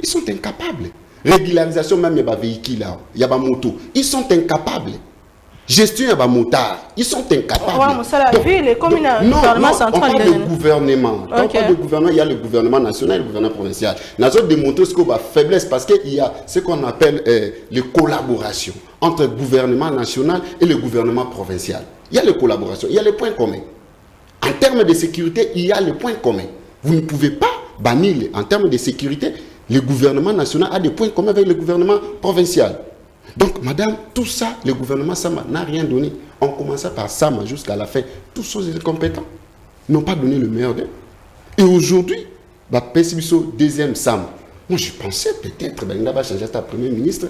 Ils sont incapables. Régularisation même, il y a des véhicules là, il y a des motos. Ils sont incapables. Gestion, il y a des motards. Ils sont incapables. Non, on parle de gouvernement. Quand on parle de gouvernement, il y a le gouvernement national et le gouvernement provincial. Nous avons démontré ce qu'on a faiblesse parce qu'il y a ce qu'on appelle les collaborations entre le gouvernement national et le gouvernement provincial. Il y a les collaborations, il y a les points communs. En termes de sécurité, il y a les points communs. Vous ne pouvez pas bannir, en termes de sécurité, le gouvernement national a des points communs avec le gouvernement provincial. Donc, madame, tout ça, le gouvernement Sama n'a rien donné. On commençait par Sama jusqu'à la fin. Tous ceux compétents n'ont pas donné le meilleur d'eux. Et aujourd'hui, Pessibiso, deuxième Sama. Moi, je pensais peut-être, il va changer ta premier ministre,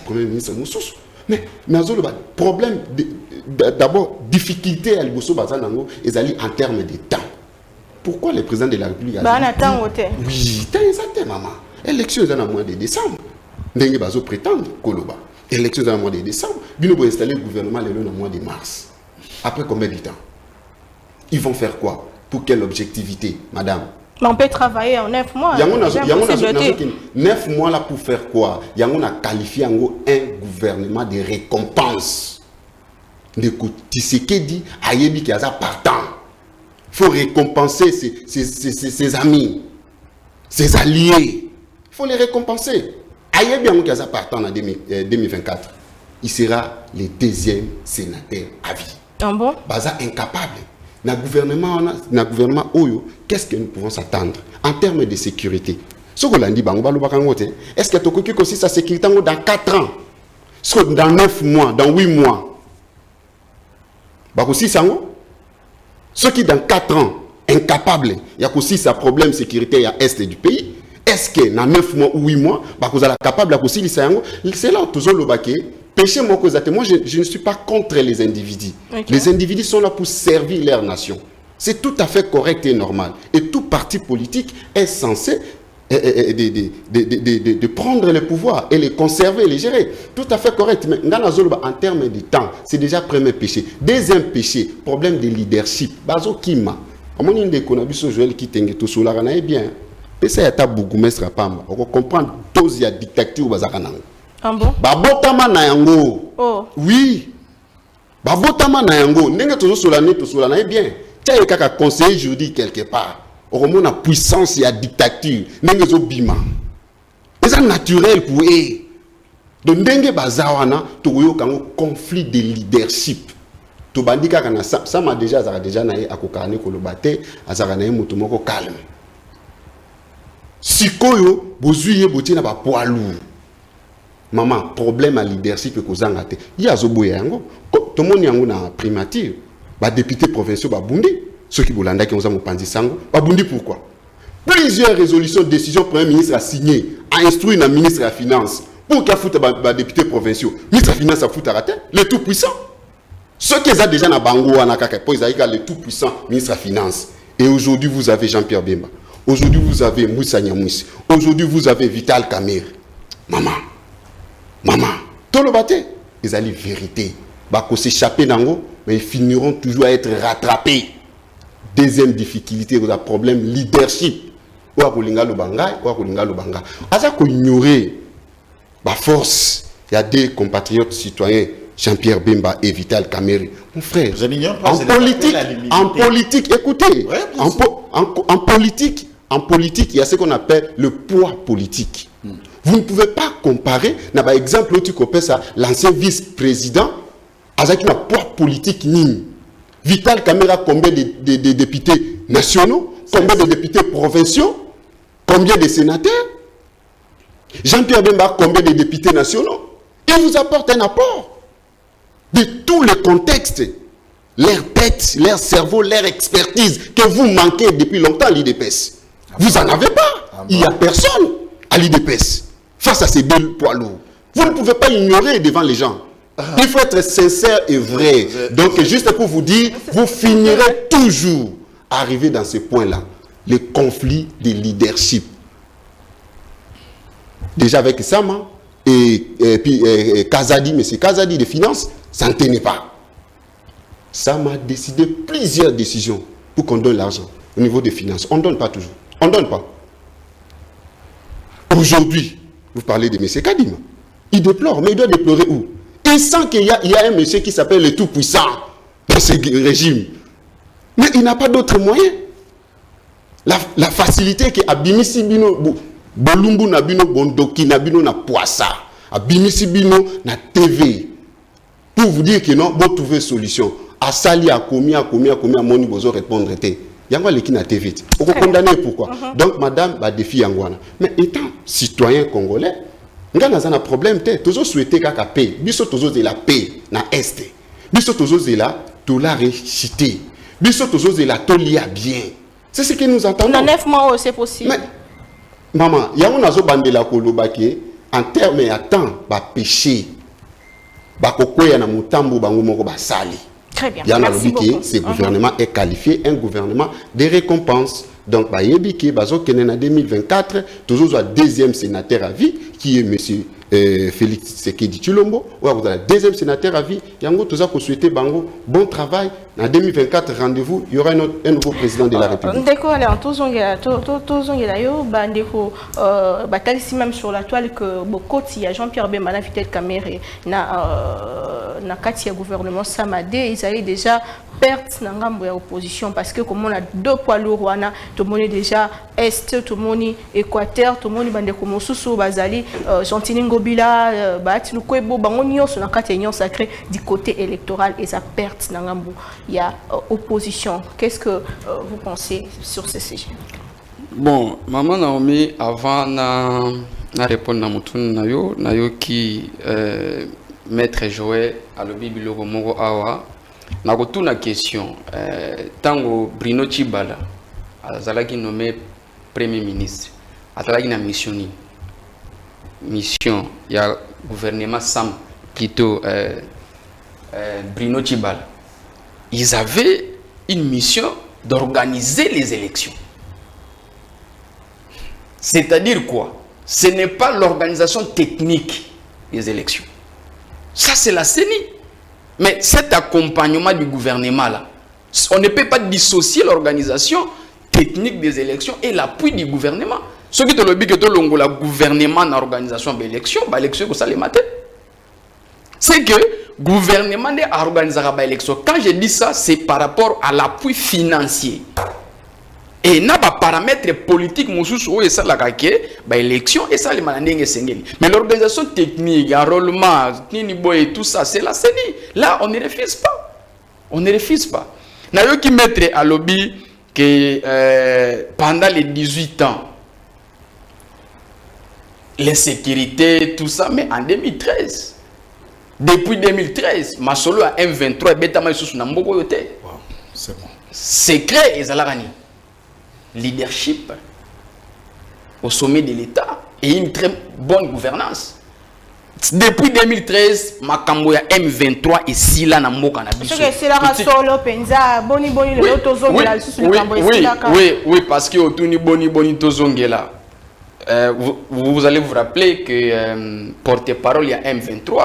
Premier ministre Moussous. Mais nazolo ba problème d'abord difficulté à liboso bazanango ezali en termes de temps. Pourquoi le président de la République a dit oui, temps exact maman. Élection est dans le mois de décembre. Ndenge bazo prétendre koloba. Élection dans le mois de décembre, bino bo installer le gouvernement le mois de mars. Après combien de temps? Ils vont faire quoi? Pour quelle objectivité, madame? Mais on peut travailler en 9 mois. 9 mois là pour faire quoi? On a qualifié un gouvernement de récompense. De Tshisekedi ayebi ki aza partant. Il faut récompenser ses amis, ses alliés. Il faut les récompenser. Ayebi qui aza partant en 2024. Il sera le 2e sénateur à vie. Ah bon? Baza incapable. Na gouvernement Oyo, qu'est-ce que nous pouvons s'attendre en termes de sécurité? Est-ce que tu as aussi sa sécurité dans 4 ans? Dans 9 mois, dans 8 mois? Ceux qui dans 4 ans, incapables, il y a aussi sa problème de sécurité à l'est du pays. Est-ce que dans 9 mois ou 8 mois, vous êtes capable de c'est là où toujours le baquet. Péché, moi, je ne suis pas contre les individus. Okay. Les individus sont là pour servir leur nation. C'est tout à fait correct et normal. Et tout parti politique est censé de prendre le pouvoir et les conserver, les gérer. Tout à fait correct. Mais en termes de temps, c'est déjà le premier péché. Deuxième péché, problème de leadership. Bazo Kima. On Joël qui tengue tout sous la rana, eh bien. Pesa ya ta bourgmestre Pamba. On comprend dose ya dictature bazakanang. Ah bon? Babotama na yango. Oh. Oui. Babotama na yango. Ndenge tozo solana, eh bien. Tia kaka conseiller juridique quelque part. On a puissance et dictature. Ndenge zo bima. C'est naturel pour eux. Donc ndenge bazawana toyo kango conflit de leadership. To bandika kana ça m'a déjà na akokane kolobate azara na mutu moko calme. Sikoyo bozuye botina ba poilu. Maman, problème à leadership que vous avez. Il y a Zoboya yango. Tout le monde yango na primature. Ba député provinciaux ba bundi. Ceux qui bolanda qui ont ça mopandi sango. Ba bundi pourquoi? Plusieurs résolutions, décisions, premier ministre a signé, a instruit le ministre de la Finance. Pour qu'il foute ba député provinciaux. Ministre de la Finance a foutu à rater. Le tout puissant. Ceux qui ont déjà na bango na kaka po ils le tout puissant ministre de la Finance. Et aujourd'hui vous avez Jean-Pierre Bemba. Aujourd'hui vous avez Moussa Nyamousi. Aujourd'hui vous avez Vital Kamerhe. Maman, tout le bâté, ils allaient vérité. Bako s'échapper d'ango, mais ils finiront toujours à être rattrapés. Deuxième difficulté, le problème leadership. Ou kolinga lobanga, ou kolinga lobanga. Asa ko ignorer la force. Il y a des compatriotes citoyens, Jean-Pierre Bemba et Vital Kamerhe. Mon frère, en politique, écoutez, ouais, en politique, il y a ce qu'on appelle le poids politique. Vous ne pouvez pas comparer, par exemple, l'ancien vice-président, avec un poids politique ni. Vital Kamerhe a combien de députés nationaux, combien de députés provinciaux, combien de sénateurs? Jean-Pierre Bemba a combien de députés nationaux? Il vous apporte un apport de tous les contextes, leur tête, leur cerveau, leur expertise que vous manquez depuis longtemps à l'IDPS. Vous n'en avez pas. Il n'y a personne à l'IDPS. Face à ces deux poids lourds. Vous ne pouvez pas ignorer devant les gens. Il faut être sincère et vrai. Donc, juste pour vous dire, vous finirez toujours à arriver dans ce point-là. Les conflits de leadership. Déjà avec Sama et puis Kazadi, mais c'est Kazadi de finances, ça ne tenait pas. Sama a décidé plusieurs décisions pour qu'on donne l'argent au niveau des finances. On ne donne pas toujours. On ne donne pas. Aujourd'hui, vous parlez de M. Kadima. Il déplore, mais il doit déplorer où? Il sent qu'il y a un monsieur qui s'appelle le Tout-Puissant dans ce régime. Mais il n'a pas d'autre moyen. La facilité que Abimisi Bino, Bolumbu Nabino, Bondoki Nabino na Poissa, Abimisi Bino na TV. Pour vous dire que non, vous trouvez solution. Asali a commis, Moni Bozo répondre. Yangwa leki na TV. On peut condamner pourquoi? Donc madame va défier Yangwana. Mais étant citoyen congolais, nga na un problème te. Toujours souhaiter kaka paix. Biso toujours de la paix na est. Biso toujours de la to la réchité. Biso toujours de la to lia bien. C'est ce que nous entendons. Dans 9 mois c'est possible. Mais maman, yangwa nazo bandela kolobaki en termes et à temps ba péché. bakokoya na mutambu bango moko basali. Très bien. Bien Merci beaucoup. ce gouvernement est qualifié un gouvernement de récompense. Donc, bah, Yébiki, Bazo Kenen en 2024, toujours un deuxième sénateur à vie, qui est M. Félix Tshisekedi Tshilombo. Ouais, vous avez le deuxième sénateur à vie. Yango, tout ça, qu'on souhaite Bango, bon travail. En 2024, rendez-vous, il y aura un nouveau président de la République. D'accord, alors, tous on même sur la toile que Bokoti, Jean-Pierre Bemana, Vitel Kamere, na Katia gouvernement Samadé, ils allaient déjà perdre dans opposition parce que comme on a deux poids lourds, tout le monde est déjà Est, tout le monde est Équateur, tout le monde est comme Soussou, Bazali, Chantiningo Bila, Bat, Lukwebo, Bangonio, sur la catégorie sacrée du côté électoral et ça perd dans il y a opposition. Qu'est-ce que vous pensez sur ce sujet? Bon, Maman Naomi, avant de répondre à mon nayo qui maître Joël à l'obibilo Moro Awa, na retourne la question. Tango Bruno Tshibala, azalaki nommé premier ministre, azalaki na mission il y a gouvernement Sam plutôt Bruno Tshibala. Ils avaient une mission d'organiser les élections. C'est-à-dire quoi? Ce n'est pas l'organisation technique des élections. Ça, c'est la CENI. Mais cet accompagnement du gouvernement là, on ne peut pas dissocier l'organisation technique des élections et l'appui du gouvernement. Ce qui te le dit que le gouvernement dans l'organisation de l'élection, l'élection ça les matin. C'est que le gouvernement a organisé l'élection. Quand je dis ça, c'est par rapport à l'appui financier. Et n'a pas paramètre politique, et ça la élection et ça les malandingues sengeli. Mais l'organisation technique, enrôlement, et tout ça, c'est la CENI. Là, on ne refuse pas. On ne refuse pas. N'a eu qui mettre à lobby que pendant les 18 ans, l'insécurité, tout ça, mais en 2013. Depuis 2013, Masolo a M23 et Betama sous Nambogo yote. C'est bon. Secret et Zalarani. Leadership au sommet de l'État et une très bonne gouvernance. Depuis 2013, Makambo ya M23 et Sila na mboka na biso. Oui, parce que Otuni Boni Tozongela. Vous allez vous rappeler que porte-parole il y a M23,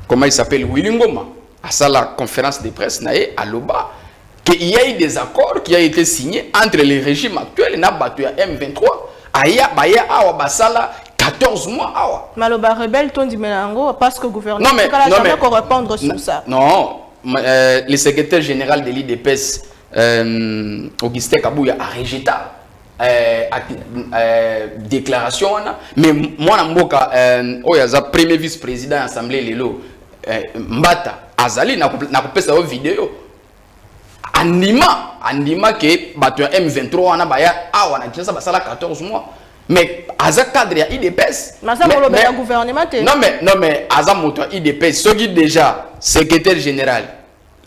comment il s'appelle, Willy Ngoma, à ça la conférence de presse à Loba, qu'il y a eu des accords qui ont été signés entre les régimes actuels et Nabatou M23. Aya awa basala 14 mois awa. Maloba rebelle ton dit melango parce que le gouvernement ne jamais répondre sur ça. Non, le secrétaire général de l'IDPS Augustin Kabouya a rejeté déclaration mais moi Mboka oyaza premier vice-président de l'Assemblée lelo Mbata Azali na kopesa vidéo Anima que bato M23 wana baya awa na Kinshasa basala 14 mois mais aza cadre ya IDPS mais gouvernement non mais aza moto IDPS ce qui déjà secrétaire général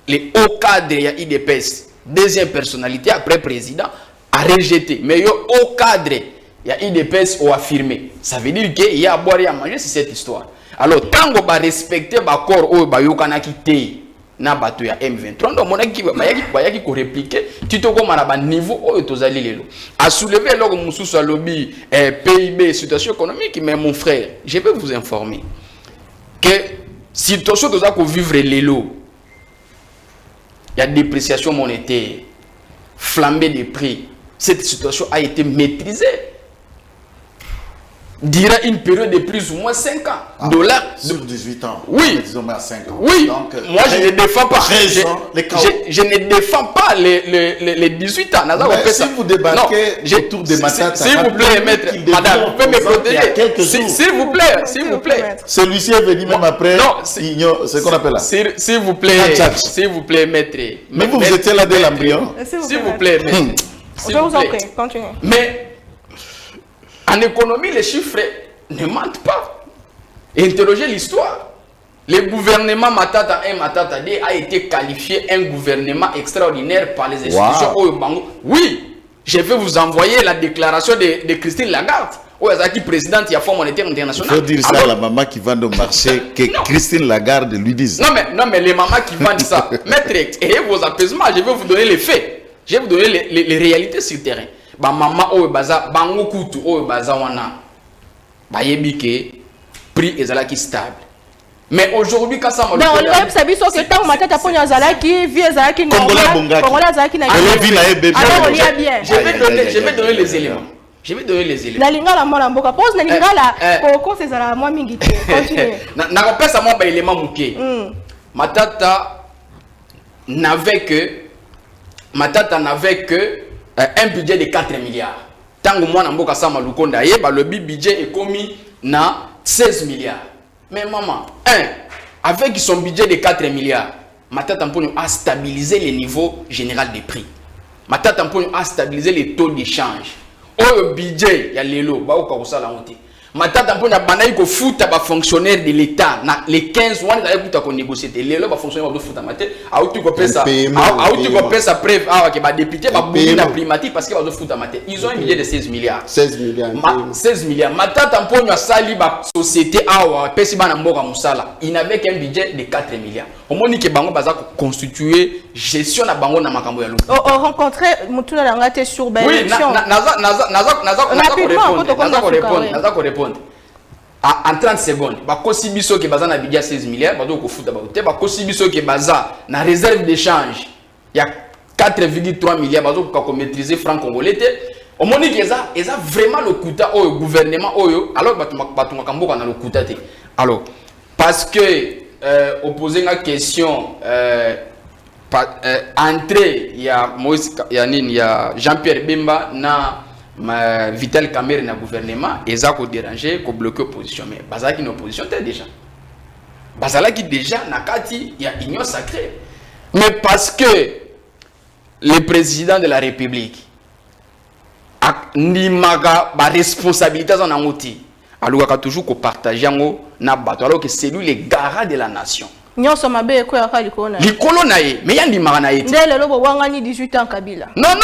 les hauts cadres ya IDPS deuxième personnalité après président a rejeté mais yo hauts cadre ya IDPS ont affirmé ça veut dire que il y a à boire et à manger c'est cette histoire alors tango ba respecter ba corps o ba yokana kité na bato ya M23 donc monaki bayaki ko répliquer titoko manaba niveau oyo tozali lelo a soulever loko mususu a lobby PIB situation économique mais mon frère je peux vous informer que situation toza ko vivre lelo il y a dépréciation monétaire flambée des prix cette situation a été maîtrisée dira une période de plus ou moins 5 ans. Dollars. Sur 18 ans. Oui. Disons à 5 ans. Oui. Donc, moi, je ne défends pas. Je ne défends pas les 18 ans. Mais si vous débarquez autour de Matata, s'il vous plaît, maître, madame, vous pouvez me protéger. S'il vous plaît, s'il vous plaît. Celui-ci est venu même après. Non, c'est ce qu'on appelle là. S'il vous plaît, maître. Mais vous étiez là dès l'embryon. S'il vous plaît, maître. Je vous en prie, continuez. Mais en économie, les chiffres ne mentent pas. Interrogez l'histoire. Le gouvernement Matata 1, Matata 2 a été qualifié un gouvernement extraordinaire par les institutions. Wow. Oui, je vais vous envoyer la déclaration de Christine Lagarde. oyo azalaki présidente ya Fonds monétaire international. Il faut dire ça à la maman qui vend au marché que Christine Lagarde lui dise. Non mais les mamans qui vendent ça, maître, ayez vos apaisements, je vais vous donner les faits. Je vais vous donner les réalités sur le terrain. Ba maman oyo baza bango kutu oyo baza wana. Ba yebike prix ezalaki stable. Mais aujourd'hui quand ça on a sabi so que tant matata ponya zalaki vie zalaki normal. Kongola zalaki na. Alors on y a bien. Je vais donner les éléments. Je vais donner les éléments. Na lingala mona mboka pose na lingala ko c'est la moi mingi te. Continue. Na kopesa moi ba élément muke. Matata n'avait que un budget de 4 milliards. Tango moi na mboka sama lukonda yeba le budget est commis na 16 milliards. Mais maman, avec son budget de 4 milliards, Matata Mponyo a stabilisé le niveau général des prix. Matata Mponyo a stabilisé les taux d'échange. Au budget, il y a l'élo, bah au cas la honte. Matata Mponyo a banai ko futa ba fonctionnaire de l'État. Na les 15 mois d'ailleurs kuta ko négocier. L'élo ba fonctionnaire ba futa maté. A outu ko pesa, a outu ko pesa preuve ah que ba député ba bouli na primatique parce que ba futa maté. Ils ont un budget de 16 milliards. 16 milliards. 16 milliards. Matata Mponyo a sali ba société awa pesi ba na mboka musala. Il n'avait qu'un budget de 4 milliards. Au moment que bango baza constituer gestion na bango na makambo ya luku. Rencontrer mutuna la ngate sur ben élection. Naza ko répondre. En 30 secondes, ba kosi biso ke baza na budget 16 milliards, ba do ko futa ba te ba kosi biso ke baza na réserve d'échange. Il y a 4,3 milliards ba do ko maîtriser franc congolais te. Au moment que ça vraiment le kuta au gouvernement oyo, alors batunga kamboka na le kuta te. Alors parce que opposer une question entrée il y a Moïse il y a Jean-Pierre Bemba na Vital Kamerhe na gouvernement et ça ko déranger ko bloquer opposition mais bazaki na opposition déjà bazalaki déjà na kati il y a union sacrée mais parce que le président de la République a nimaga ba responsabilité en amoti alors toujours ko partager ngo na bato alors que c'est lui le garant de la nation. Nyonso mabe ko ya kali kona. Likolo na ye, mais yandi mara ye. Ndele lobo wangani 18 ans Kabila. Non,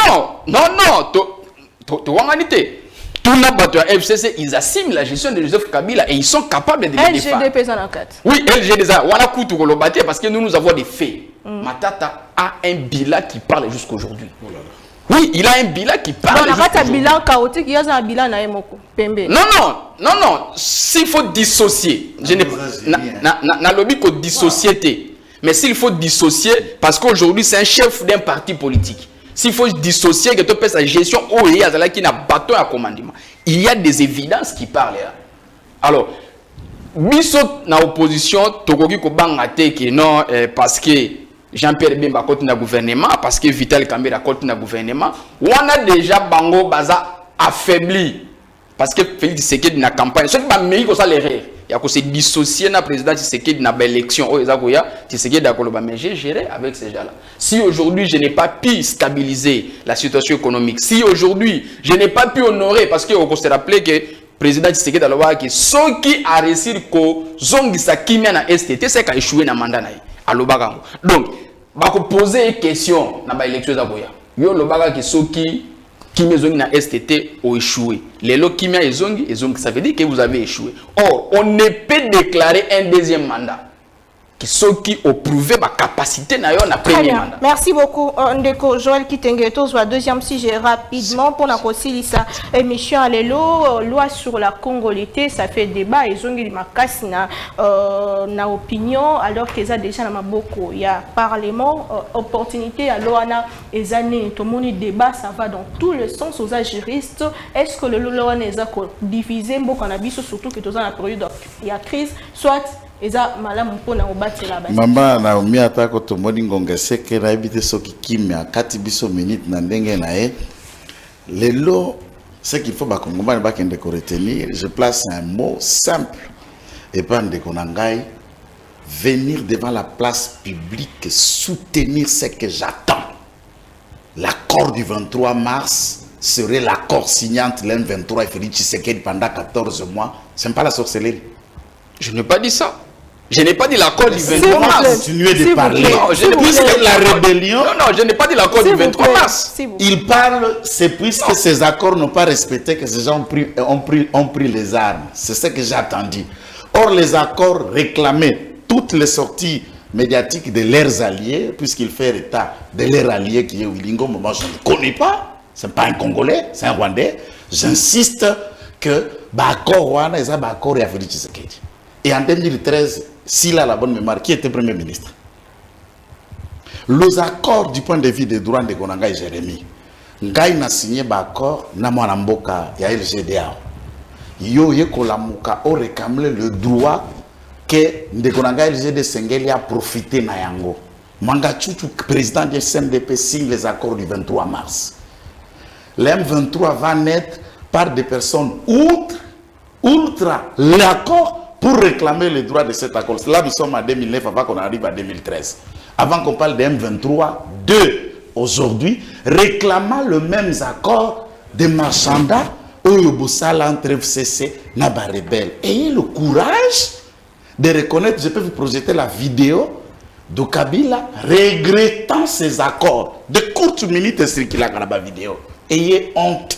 to wangani te. Tout na bato ya FCC ils assument la gestion de Joseph Kabila et ils sont capables de le défendre. LGDP ça na 4. Oui, LGDP ça wana kutu ko lobate parce que nous avons des faits. Matata a un bilan qui parle jusqu'aujourd'hui. Oh là là. Oui, il a un bilan qui parle. On a un bilan chaotique, il y a un bilan na emoko. Pembe. Non, s'il faut dissocier, je n'ai na lobby ko dissocier. Mais s'il faut dissocier parce qu'aujourd'hui c'est un chef d'un parti politique. S'il faut dissocier que tu peux sa gestion au et azala qui n'a bâton à commandement. Il y a des évidences qui parlent là. Alors, biso na opposition tokoki ko bangate que non parce que Jean-Pierre Bemba côté na gouvernement parce que Vital Kamerhe côté na gouvernement on a déjà bango baza affaibli parce que Félix Tshisekedi na campagne ce qui va meilleur ça l'erreur il y a que se dissocier na président Tshisekedi na élection oh ezakoya Tshisekedi dakoloba mais j'ai géré avec ces gens-là. Si aujourd'hui je n'ai pas pu stabiliser la situation économique, si aujourd'hui je n'ai pas pu honorer parce que on se rappelait que président Tshisekedi aloba que ceux qui a réussi ko zongisa kimia na STT c'est qu'a échoué na mandat na aloba. Donc ba ko poser une question na ba élection za boya yo lobaka que ceux qui maison na STT ont échoué les lots qui mia ezongi ça veut dire que vous avez échoué. Or on ne peut déclarer un deuxième mandat que ceux qui ont prouvé ma capacité na yo na premier mandat. Merci beaucoup Ndeko Joël Kitengeto sur la deuxième sujet rapidement pour la conciliation émission à l'élo loi sur la congolité ça fait débat et zongi makasi na opinion alors que ça déjà na maboko il y a parlement opportunité alors na ezane tout monde débat ça va dans tous les sens aux juristes est-ce que le loi n'est pas divisé mboko na biso surtout que dans la période il y a crise soit eza malamu mpona obatela ba mama na umi atako to moni ngonga seke na ebite soki kimia kati biso minute na ndenge na e lelo ce qu'il faut ba kongomani ba kende ko retenir je place un mot simple et pas ndeko na ngai venir devant la place publique soutenir ce que j'attends. L'accord du 23 mars serait l'accord signé entre l'M23 et Félix Tshisekedi pendant 14 mois. C'est pas la sorcellerie. Je n'ai pas dit ça. Je n'ai pas dit l'accord du S'il 23 vous plaît. mars. Continuez de S'il vous parler. plaît. Non, je S'il ne vous Puisque plaît. la rébellion, Non, je n'ai pas dit l'accord S'il du vous 23 plaît. mars. S'il vous plaît. il parle, c'est puisque ces accords n'ont pas respecté que ces gens ont pris les armes. C'est ce que j'ai attendu. Or, les accords réclamaient toutes les sorties médiatiques de leurs alliés, puisqu'ils font état de leur allié qui est Wilingo. Moi, je ne le connais pas. Ce n'est pas un Congolais, c'est un Rwandais. J'insiste que l'accord Rwanda est un accord et Félix Tshisekedi. Et en 2013, s'il a la bonne mémoire, qui était Premier ministre? Les accords du point de vue des droits de Gonanga et Jérémy, Ngai n'a signé l'accord na mwana mboka ya LGDA. Yo yekolamuka o réclamer le droit que Ndekonanga LGD Sengeli a profité na yango. Manga Chuchu, président du CNDP, signe les accords du 23 mars. L'M23 va naître par des personnes ultra l'accord pour réclamer les droits de cet accord. Là, nous sommes en 2009 avant qu'on arrive à 2013. Avant qu'on parle de M23, aujourd'hui, réclamant le même accord de Marchanda Oyobosala entre FCC et Naba Rebelle. Ayez le courage de reconnaître, je peux vous projeter la vidéo de Kabila regrettant ces accords. De courtes minutes circulent dans la vidéo. Ayez honte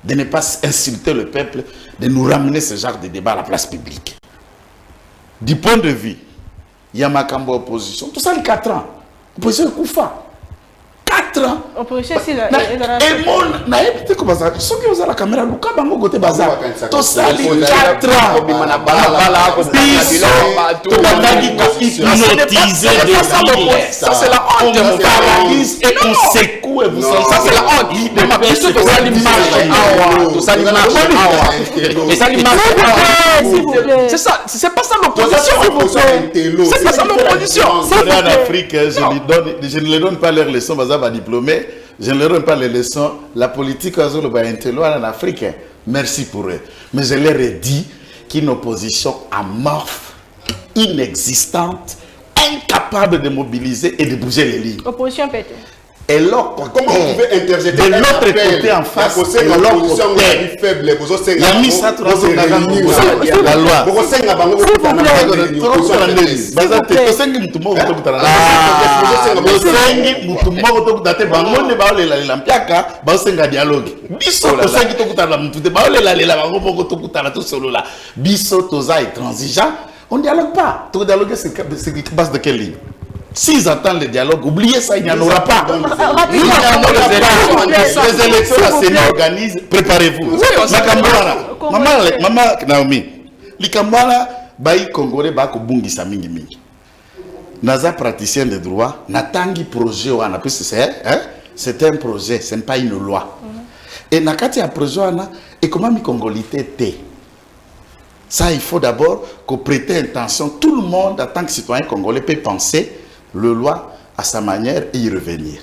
de ne pas insulter le peuple, de nous ramener ce genre de débat à la place publique. Du point de vue, il y a Makambo opposition. Tout ça, les 4 ans. Opposition Koufa. 4 ans. Opposition, si la. Et mon, naïbité comme ça. Ceux qui ont la caméra, Luka Bango Gote Bazar. Tout ça, les 4 ans. Hypnotiser des villes. Ça, c'est la honte. On paralyse et on secoue. Et vous sentez Ça, c'est la honte. Mais ma question, tout ça, l'image. Tout ça, l'image. Mais ça, l'image. S'il vous plaît. C'est ça, c'est pas ça l'opposition. C'est pas ça l'opposition. En Afrique, je ne leur donne pas leurs leçons, bazar diplômé. Je ne leur donne pas les leçons. La politique en Afrique, merci pour eux. Mais je leur ai dit qu'une opposition amorphe, inexistante, incapable de mobiliser et de bouger les lignes. Opposition peut-être. Et l'autre côté, Comment vous pouvez interjeter de l'autre côté en face, et l'autre côté, il y a mis ça tout la loi. On ne dialogue pas. Tout dialogue, c'est base de quelle ligne? S'ils attendent le dialogue, oubliez ça, il n'y en aura pas. Il n'y en aura pas. Les élections, la CENI organise. Préparez-vous. Maman Naomi, les Kambala, Baï Congolais, Bako Bungi Samingi Mingi. Naza praticien de droit, Natangi projet, c'est un projet, ce n'est pas une loi. Et Nakati a projet, et comment mi Congolité t'es? Ça, il faut d'abord qu'on prête attention. Tout le monde, en tant que citoyen congolais, peut penser le loi à sa manière et y revenir.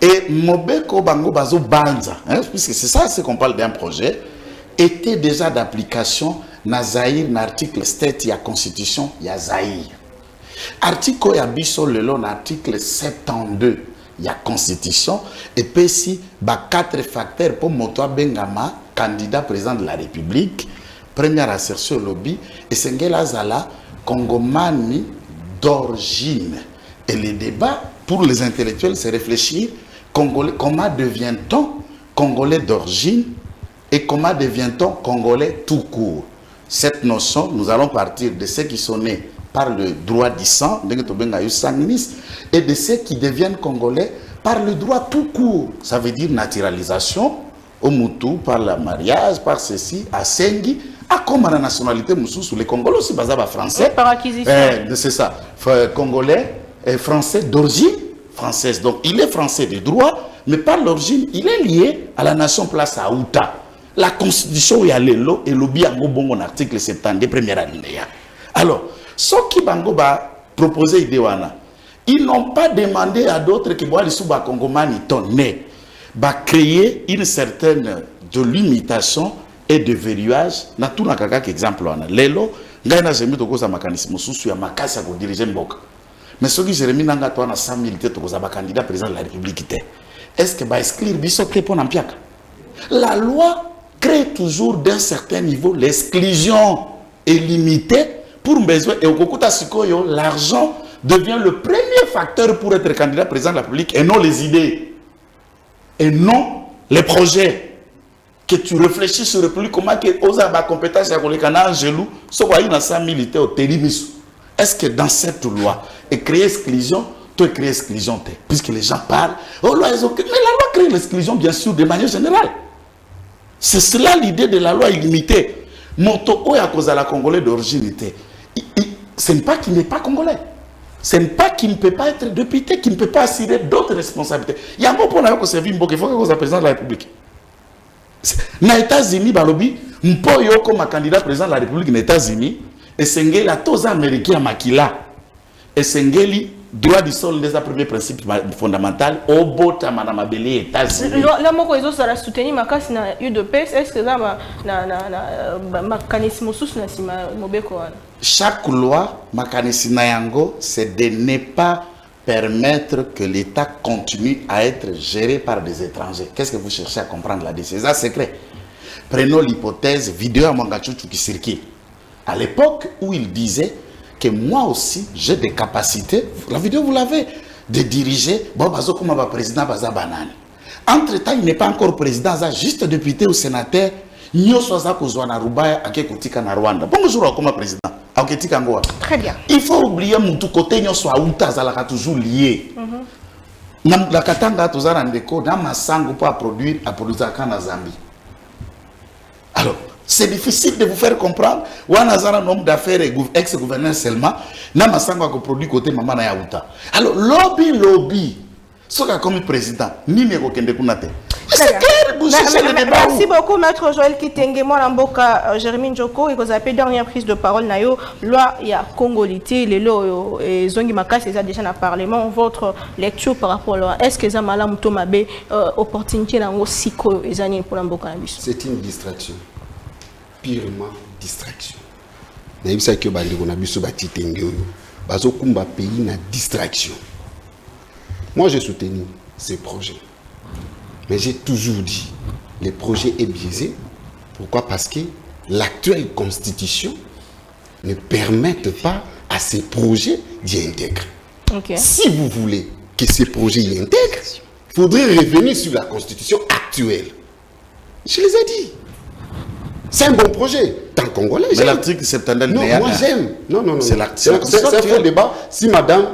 Et Mobeko Bango Bazo Banza, puisque c'est ça ce qu'on parle d'un projet, était déjà d'application na Zaïre, na article 7 de la Constitution, il y a Zaïre. Article Yabiso le long, article 72, il y a Constitution, et puis ici, 4 facteurs pour Motoa Bengama, candidat président de la République. Première assertion lobby, et Sengela Zala, Congomani d'origine. Et le débat pour les intellectuels, c'est réfléchir Congolais, comment devient-on Congolais d'origine et comment devient-on Congolais tout court. Cette notion, nous allons partir de ceux qui sont nés par le droit du sang, et de ceux qui deviennent Congolais par le droit tout court. Ça veut dire naturalisation, au Moutou, par le mariage, par ceci, à Sengi. Ah, comme à la nationalité sous les Congolais aussi, basé français. Par acquisition. C'est ça. Congolais, français d'origine française. Donc, il est français de droit, mais par l'origine, il est lié à la nation place à Outa. La Constitution, il y a l'élo et l'obi en bon article 70, première alinéa. Alors, ceux qui bango ba proposer idéwana, ils n'ont pas demandé à d'autres qui boivent les sous-bas congomani tonné, ba créer une certaine de limitation et de verrouillage. Na tout na kaka exemple wana. Lelo, ngai na jemi toko za makanisme susu ya makasi ya diriger mboka. Mais ceux qui Jérémy nanga to na 100 000 toko za candidat président de la République. Est-ce que ba exclure biso te pona mpiaka? La loi crée toujours d'un certain niveau l'exclusion est limitée pour pour besoin et au Kokuta Sikoyo, l'argent devient le premier facteur pour être candidat président de la République et non les idées. Et non les projets. Que tu réfléchis sur le République, comment que aux compétences à Kolekana Angelou, soit une 100 militaires au Télimis. Est-ce que dans cette loi, et créer exclusion, tu créer exclusion, puisque les gens parlent, oh, mais la loi crée l'exclusion, bien sûr, de manière générale. C'est cela l'idée de la loi illimitée. Moto à cause de la Congolais d'origine, ce n'est pas qu'il n'est pas Congolais. Ce n'est pas qu'il ne peut pas être député, qu'il ne peut pas assurer d'autres responsabilités. Il y a un mot pour la servir, il faut que vous soyez président de la République. Aux États-Unis, Balobi, Mpoyo comme candidat président de la République des États-Unis, et Sengeli à tous les Américains à Makila, et Sengeli, droit du sol, les premiers principes fondamentaux, au bout de les États-Unis. Là, moi, ils ont soutenu ma casse na UDPS, est-ce que là, ma mécanisme sous na sima mobeko. Chaque loi, mécanisme yango, c'est de ne pas permettre que l'État continue à être géré par des étrangers. Qu'est-ce que vous cherchez à comprendre là-dessus? C'est ça secret. Prenons l'hypothèse vidéo à Mangachouchou qui circule. À l'époque où il disait que moi aussi, j'ai des capacités, la vidéo vous l'avez, de diriger, bon, bazo comme un président, baza banane. Entre-temps, il n'est pas encore président, il juste député ou sénateur, nyo soza kozwana rubaya ake kutika na Rwanda. Bonjour comme président. Très bien. Il faut oublier mon tout côté, nous sommes toujours liés. La Katanga, tous les ndeko, dans ma sangue pour produire à Zambie. Alors, c'est difficile de vous faire comprendre. Ou un homme d'affaires et ex-gouverneur seulement, dans ma sangue pour produire côté maman na Yaouta. Alors, lobby. Ce qu'a comme président, ni ne kende kunate. C'est clair, vous cherchez le débat. Merci beaucoup, Maître Joël Kitenge, moi, Lamboka, Jérémy Njoko, et vous avez dernière prise de parole, Nayo, loi, il y a Congolité, les lois, et Zongi Makas, ils ont déjà dans le Parlement, votre lecture par rapport à la loi. Est-ce que ça m'a l'air de opportunité dans le cycle, les années pour Lamboka? C'est une distraction. Purement distraction. Vous savez que on a vu ce bâti Kitenge, bazo kumba pays na distraction. Moi, j'ai soutenu ces projets. Mais j'ai toujours dit, les projets est biaisé. Pourquoi? Parce que l'actuelle constitution ne permet pas à ces projets d'y intégrer. Okay. Si vous voulez que ces projets y intègrent, il faudrait revenir sur la constitution actuelle. Je les ai dit. C'est un bon projet. Tant congolais, mais l'article 79 non, moi j'aime. Non. C'est un faux débat. Si madame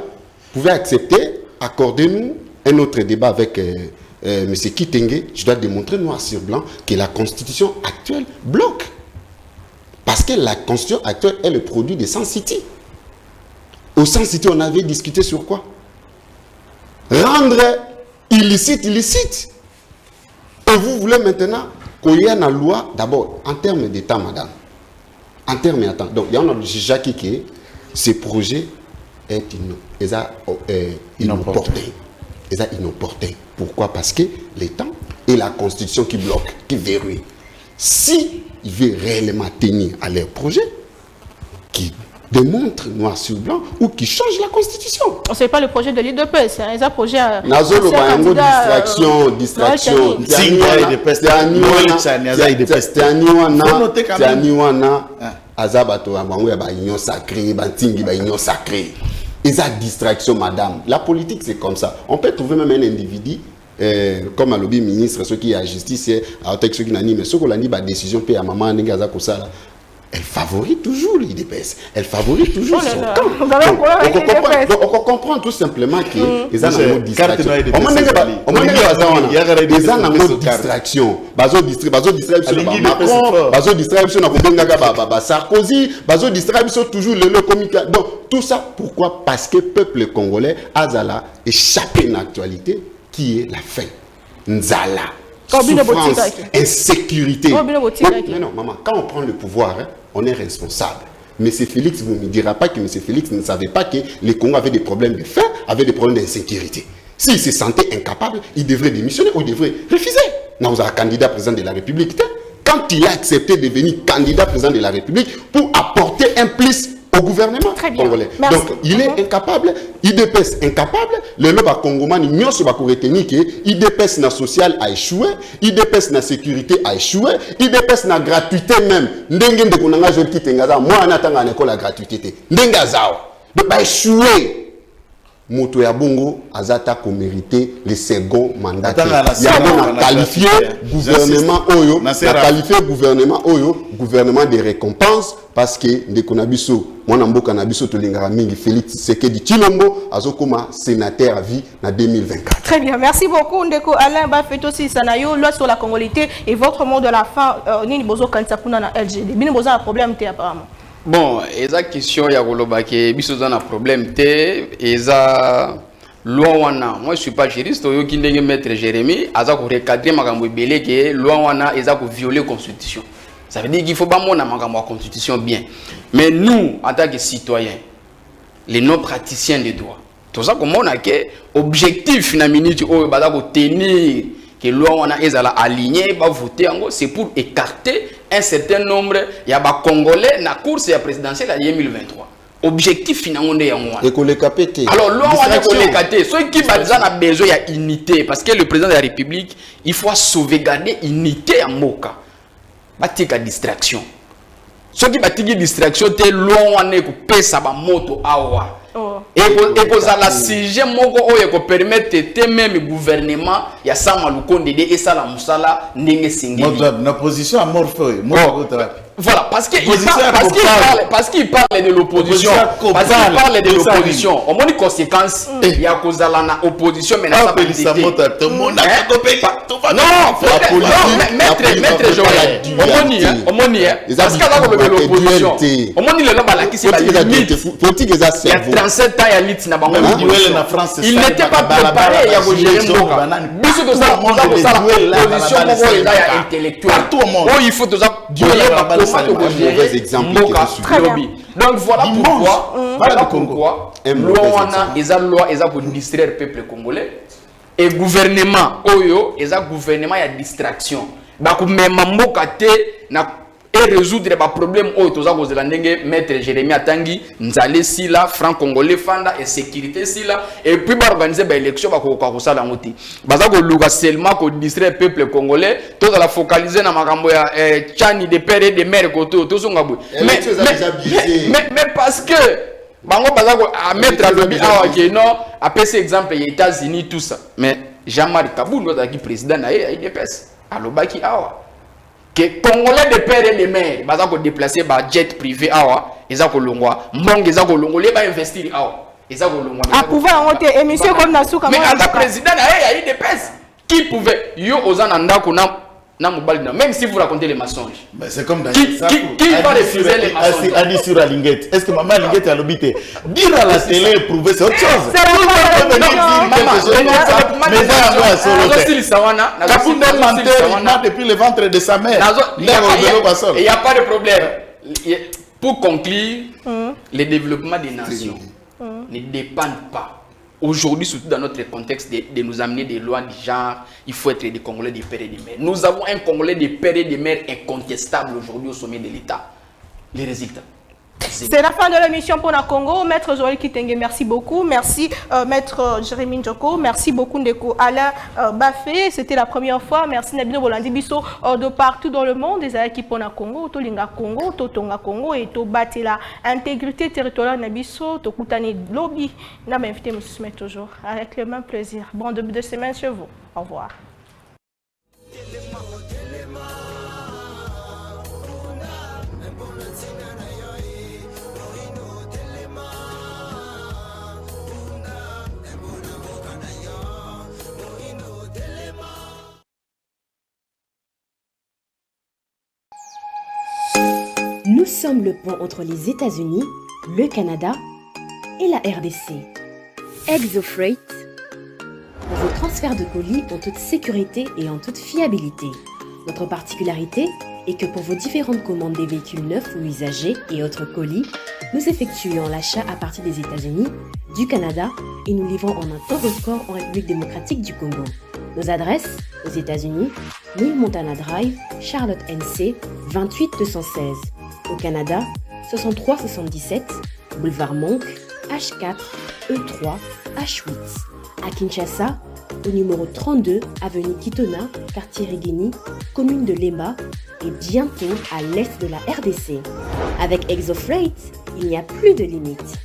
pouvait accepter, accordez-nous un autre débat avec M. Kitenge. Je dois démontrer noir sur blanc que la constitution actuelle bloque. Parce que la constitution actuelle est le produit des Sans City. Au Sans City, on avait discuté sur quoi? Rendre illicite. Et vous voulez maintenant qu'il y ait une loi, d'abord, en termes d'État, madame. En termes d'État. Donc, il y a un Jacques qui ce projet est inopportun. Pourquoi? Parce que l'État et la Constitution qui bloquent, qui verrouillent. Si ils veulent réellement tenir à leur projet, qui démontre noir sur blanc ou qui change la Constitution. Ce n'est pas le projet de l'IDP, c'est un projet à... distraction. Distraction, madame. La politique, c'est comme ça. On peut trouver même un individu, comme un lobby ministre, ceux qui a justice, ceux qui n'animent, ceux qui ont dit décision, puis à maman, elle favorise toujours l'IDPS. Elle favorise toujours son camp. On comprend tout simplement que les gens ont une distraction. Sarkozy, toujours le comité. Donc, tout ça, pourquoi? Parce que le peuple congolais a échappé à une actualité qui est la faim. Nzala. Souffrance, insécurité. Mais non, maman, quand on prend le pouvoir, on est responsable. M. Félix ne me dira pas que M. Félix ne savait pas que les Congolais avaient des problèmes de faim, avaient des problèmes d'insécurité. S'il se sentait incapable, il devrait démissionner ou il devrait refuser. Non, vous êtes candidat président de la République. Quand il a accepté de devenir candidat président de la République pour apporter un plus au gouvernement congolais. Merci. Donc, il est incapable, IDPS incapable, le lobby congolais, il n'y a pas retenir que IDPS na social a échoué, IDPS na sécurité a échoué, IDPS na gratuité même. Ndenge ndeko nanga je quitte ngaza, moi natanga na école la gratuité. Ndenga zawa. Donc, a échoué. Moto ya bongo azata ko mériter le second mandat. Il y a qualifié gouvernement oyo, qualifié gouvernement oyo, gouvernement de récompense parce que ndeko na biso, mwana mboka na biso to lingara mingi Félix Tshisekedi Tshilombo azokoma sénateur à vie na 2024. Très bien, merci beaucoup ndeko Alain Bafeto Sanayo, loi sur la congolité et votre mot de la fin nini bozo kanisa kuna na LGD. Bino bozo un problème té apparemment. Bon, eza question ya koloba ke biso za na problème te, eza loi wana. Moi je suis pas juriste, oyo ki ndenge maître Jérémy aza ko recadrer makambo ebele ke loi wana eza ko violer constitution. Ça veut dire qu'il faut pas mona makambo constitution bien. Mais nous en tant que citoyens, les non praticiens des droits, tout ça comme on a que objectif na minute oyo baza ko tenir que loi wana ezala aligné ba voter en gros, c'est pour écarter un certain nombre ya ba congolais na course ya présidentielle à 2023. Objectif finalement ya ngwana. Et qu'on les capte. Alors loi wana ko les capter, ceux qui bazana a besoin ya unité parce que le président de la République, il faut sauvegarder unité en moka. Batika distraction. Ceux qui batiki distraction te loi wana ko pesa ba moto awa. Et pour ça, la sujet moko oyo ko permettre te même gouvernement ya sama lukonde de et ça la musala ndenge singi. Notre position à morphée. Voilà, parce qu'il parle de l'opposition. Parce qu'il parle de l'opposition. Au moins, les conséquences, il y a cause à l'opposition, mais ça maître Joël, parce qu'il y a l'opposition. Au moins, il est là, qui c'est la limite. Il y a 37 ans, il y a limite. Il n'était pas préparé, il y a il faut mauvais exemple. Donc voilà pourquoi loi eza pour distraire le peuple congolais et gouvernement oyo eza gouvernement ya distraction. Ba ko mema mboka te na et résoudre les problèmes au toza kozela ndenge maître Jérémy Atangi nzale sila franc congolais fanda et sécurité sila et puis ba organiser ba élection ba ko sala ngoti baza ko luka seulement ko distraire peuple congolais to la focaliser na makambo ya chani de père et de mère koto to songa boy mais parce que bango baza ko mettre à lobby awa ke non a PC exemple les États-Unis tout ça mais Jean-Marie Kabou qui président na IDPS alobaki awa que Congolais de père et de mère, ils vont déplacer par jet privé, ils vont longwa, mong ils vont longwa, ils vont investir ils vont longwa. À pouvoir monter émission comme Nassou comme. Mais en tant que président, il y a eu des pèses qui pouvaient, yo ozananda kuna na mobile même si vous racontez les mensonges. C'est comme dans qui va refuser les mensonges? A dit sur Alinguette. Est-ce que maman Alinguette a l'obité? Dire à la télé et prouver c'est autre chose. C'est depuis le ventre de sa mère. Il n'y a pas de problème. Pour conclure, le développement des nations ne dépend pas. Aujourd'hui, surtout dans notre contexte de nous amener des lois du genre, il faut être des Congolais de père et de mère. Nous avons un Congolais de père et de mère incontestable aujourd'hui au sommet de l'État. Les résultats. C'est la fin de l'émission pour la Congo. Maître Joël Kitenge, merci beaucoup. Merci Maître Jérémy Njoko. Merci beaucoup Ndeko Alain Bafé. C'était la première fois. Merci Nabino Bolandi Bisso de partout dans le monde. Des équipes pour la Congo, Tolinga Congo, Totonga Congo et to bâtir la intégrité territoriale Nabiso, to Koutani Lobby. N'a pas invité M. Smith toujours avec le même plaisir. Bon début de semaine chez vous. Au revoir. Nous sommes le pont entre les États-Unis, le Canada et la RDC. ExoFreight, pour vos transferts de colis en toute sécurité et en toute fiabilité. Notre particularité est que pour vos différentes commandes des véhicules neufs ou usagés et autres colis, nous effectuons l'achat à partir des États-Unis, du Canada et nous livrons en un temps record en République démocratique du Congo. Nos adresses aux États-Unis, 1000 Montana Drive, Charlotte NC, 28216. Au Canada, 6377, boulevard Monk, H4, E3, H8. À Kinshasa, au numéro 32, avenue Kitona, quartier Rigini, commune de Lemba, et bientôt à l'est de la RDC. Avec ExoFreight, il n'y a plus de limite.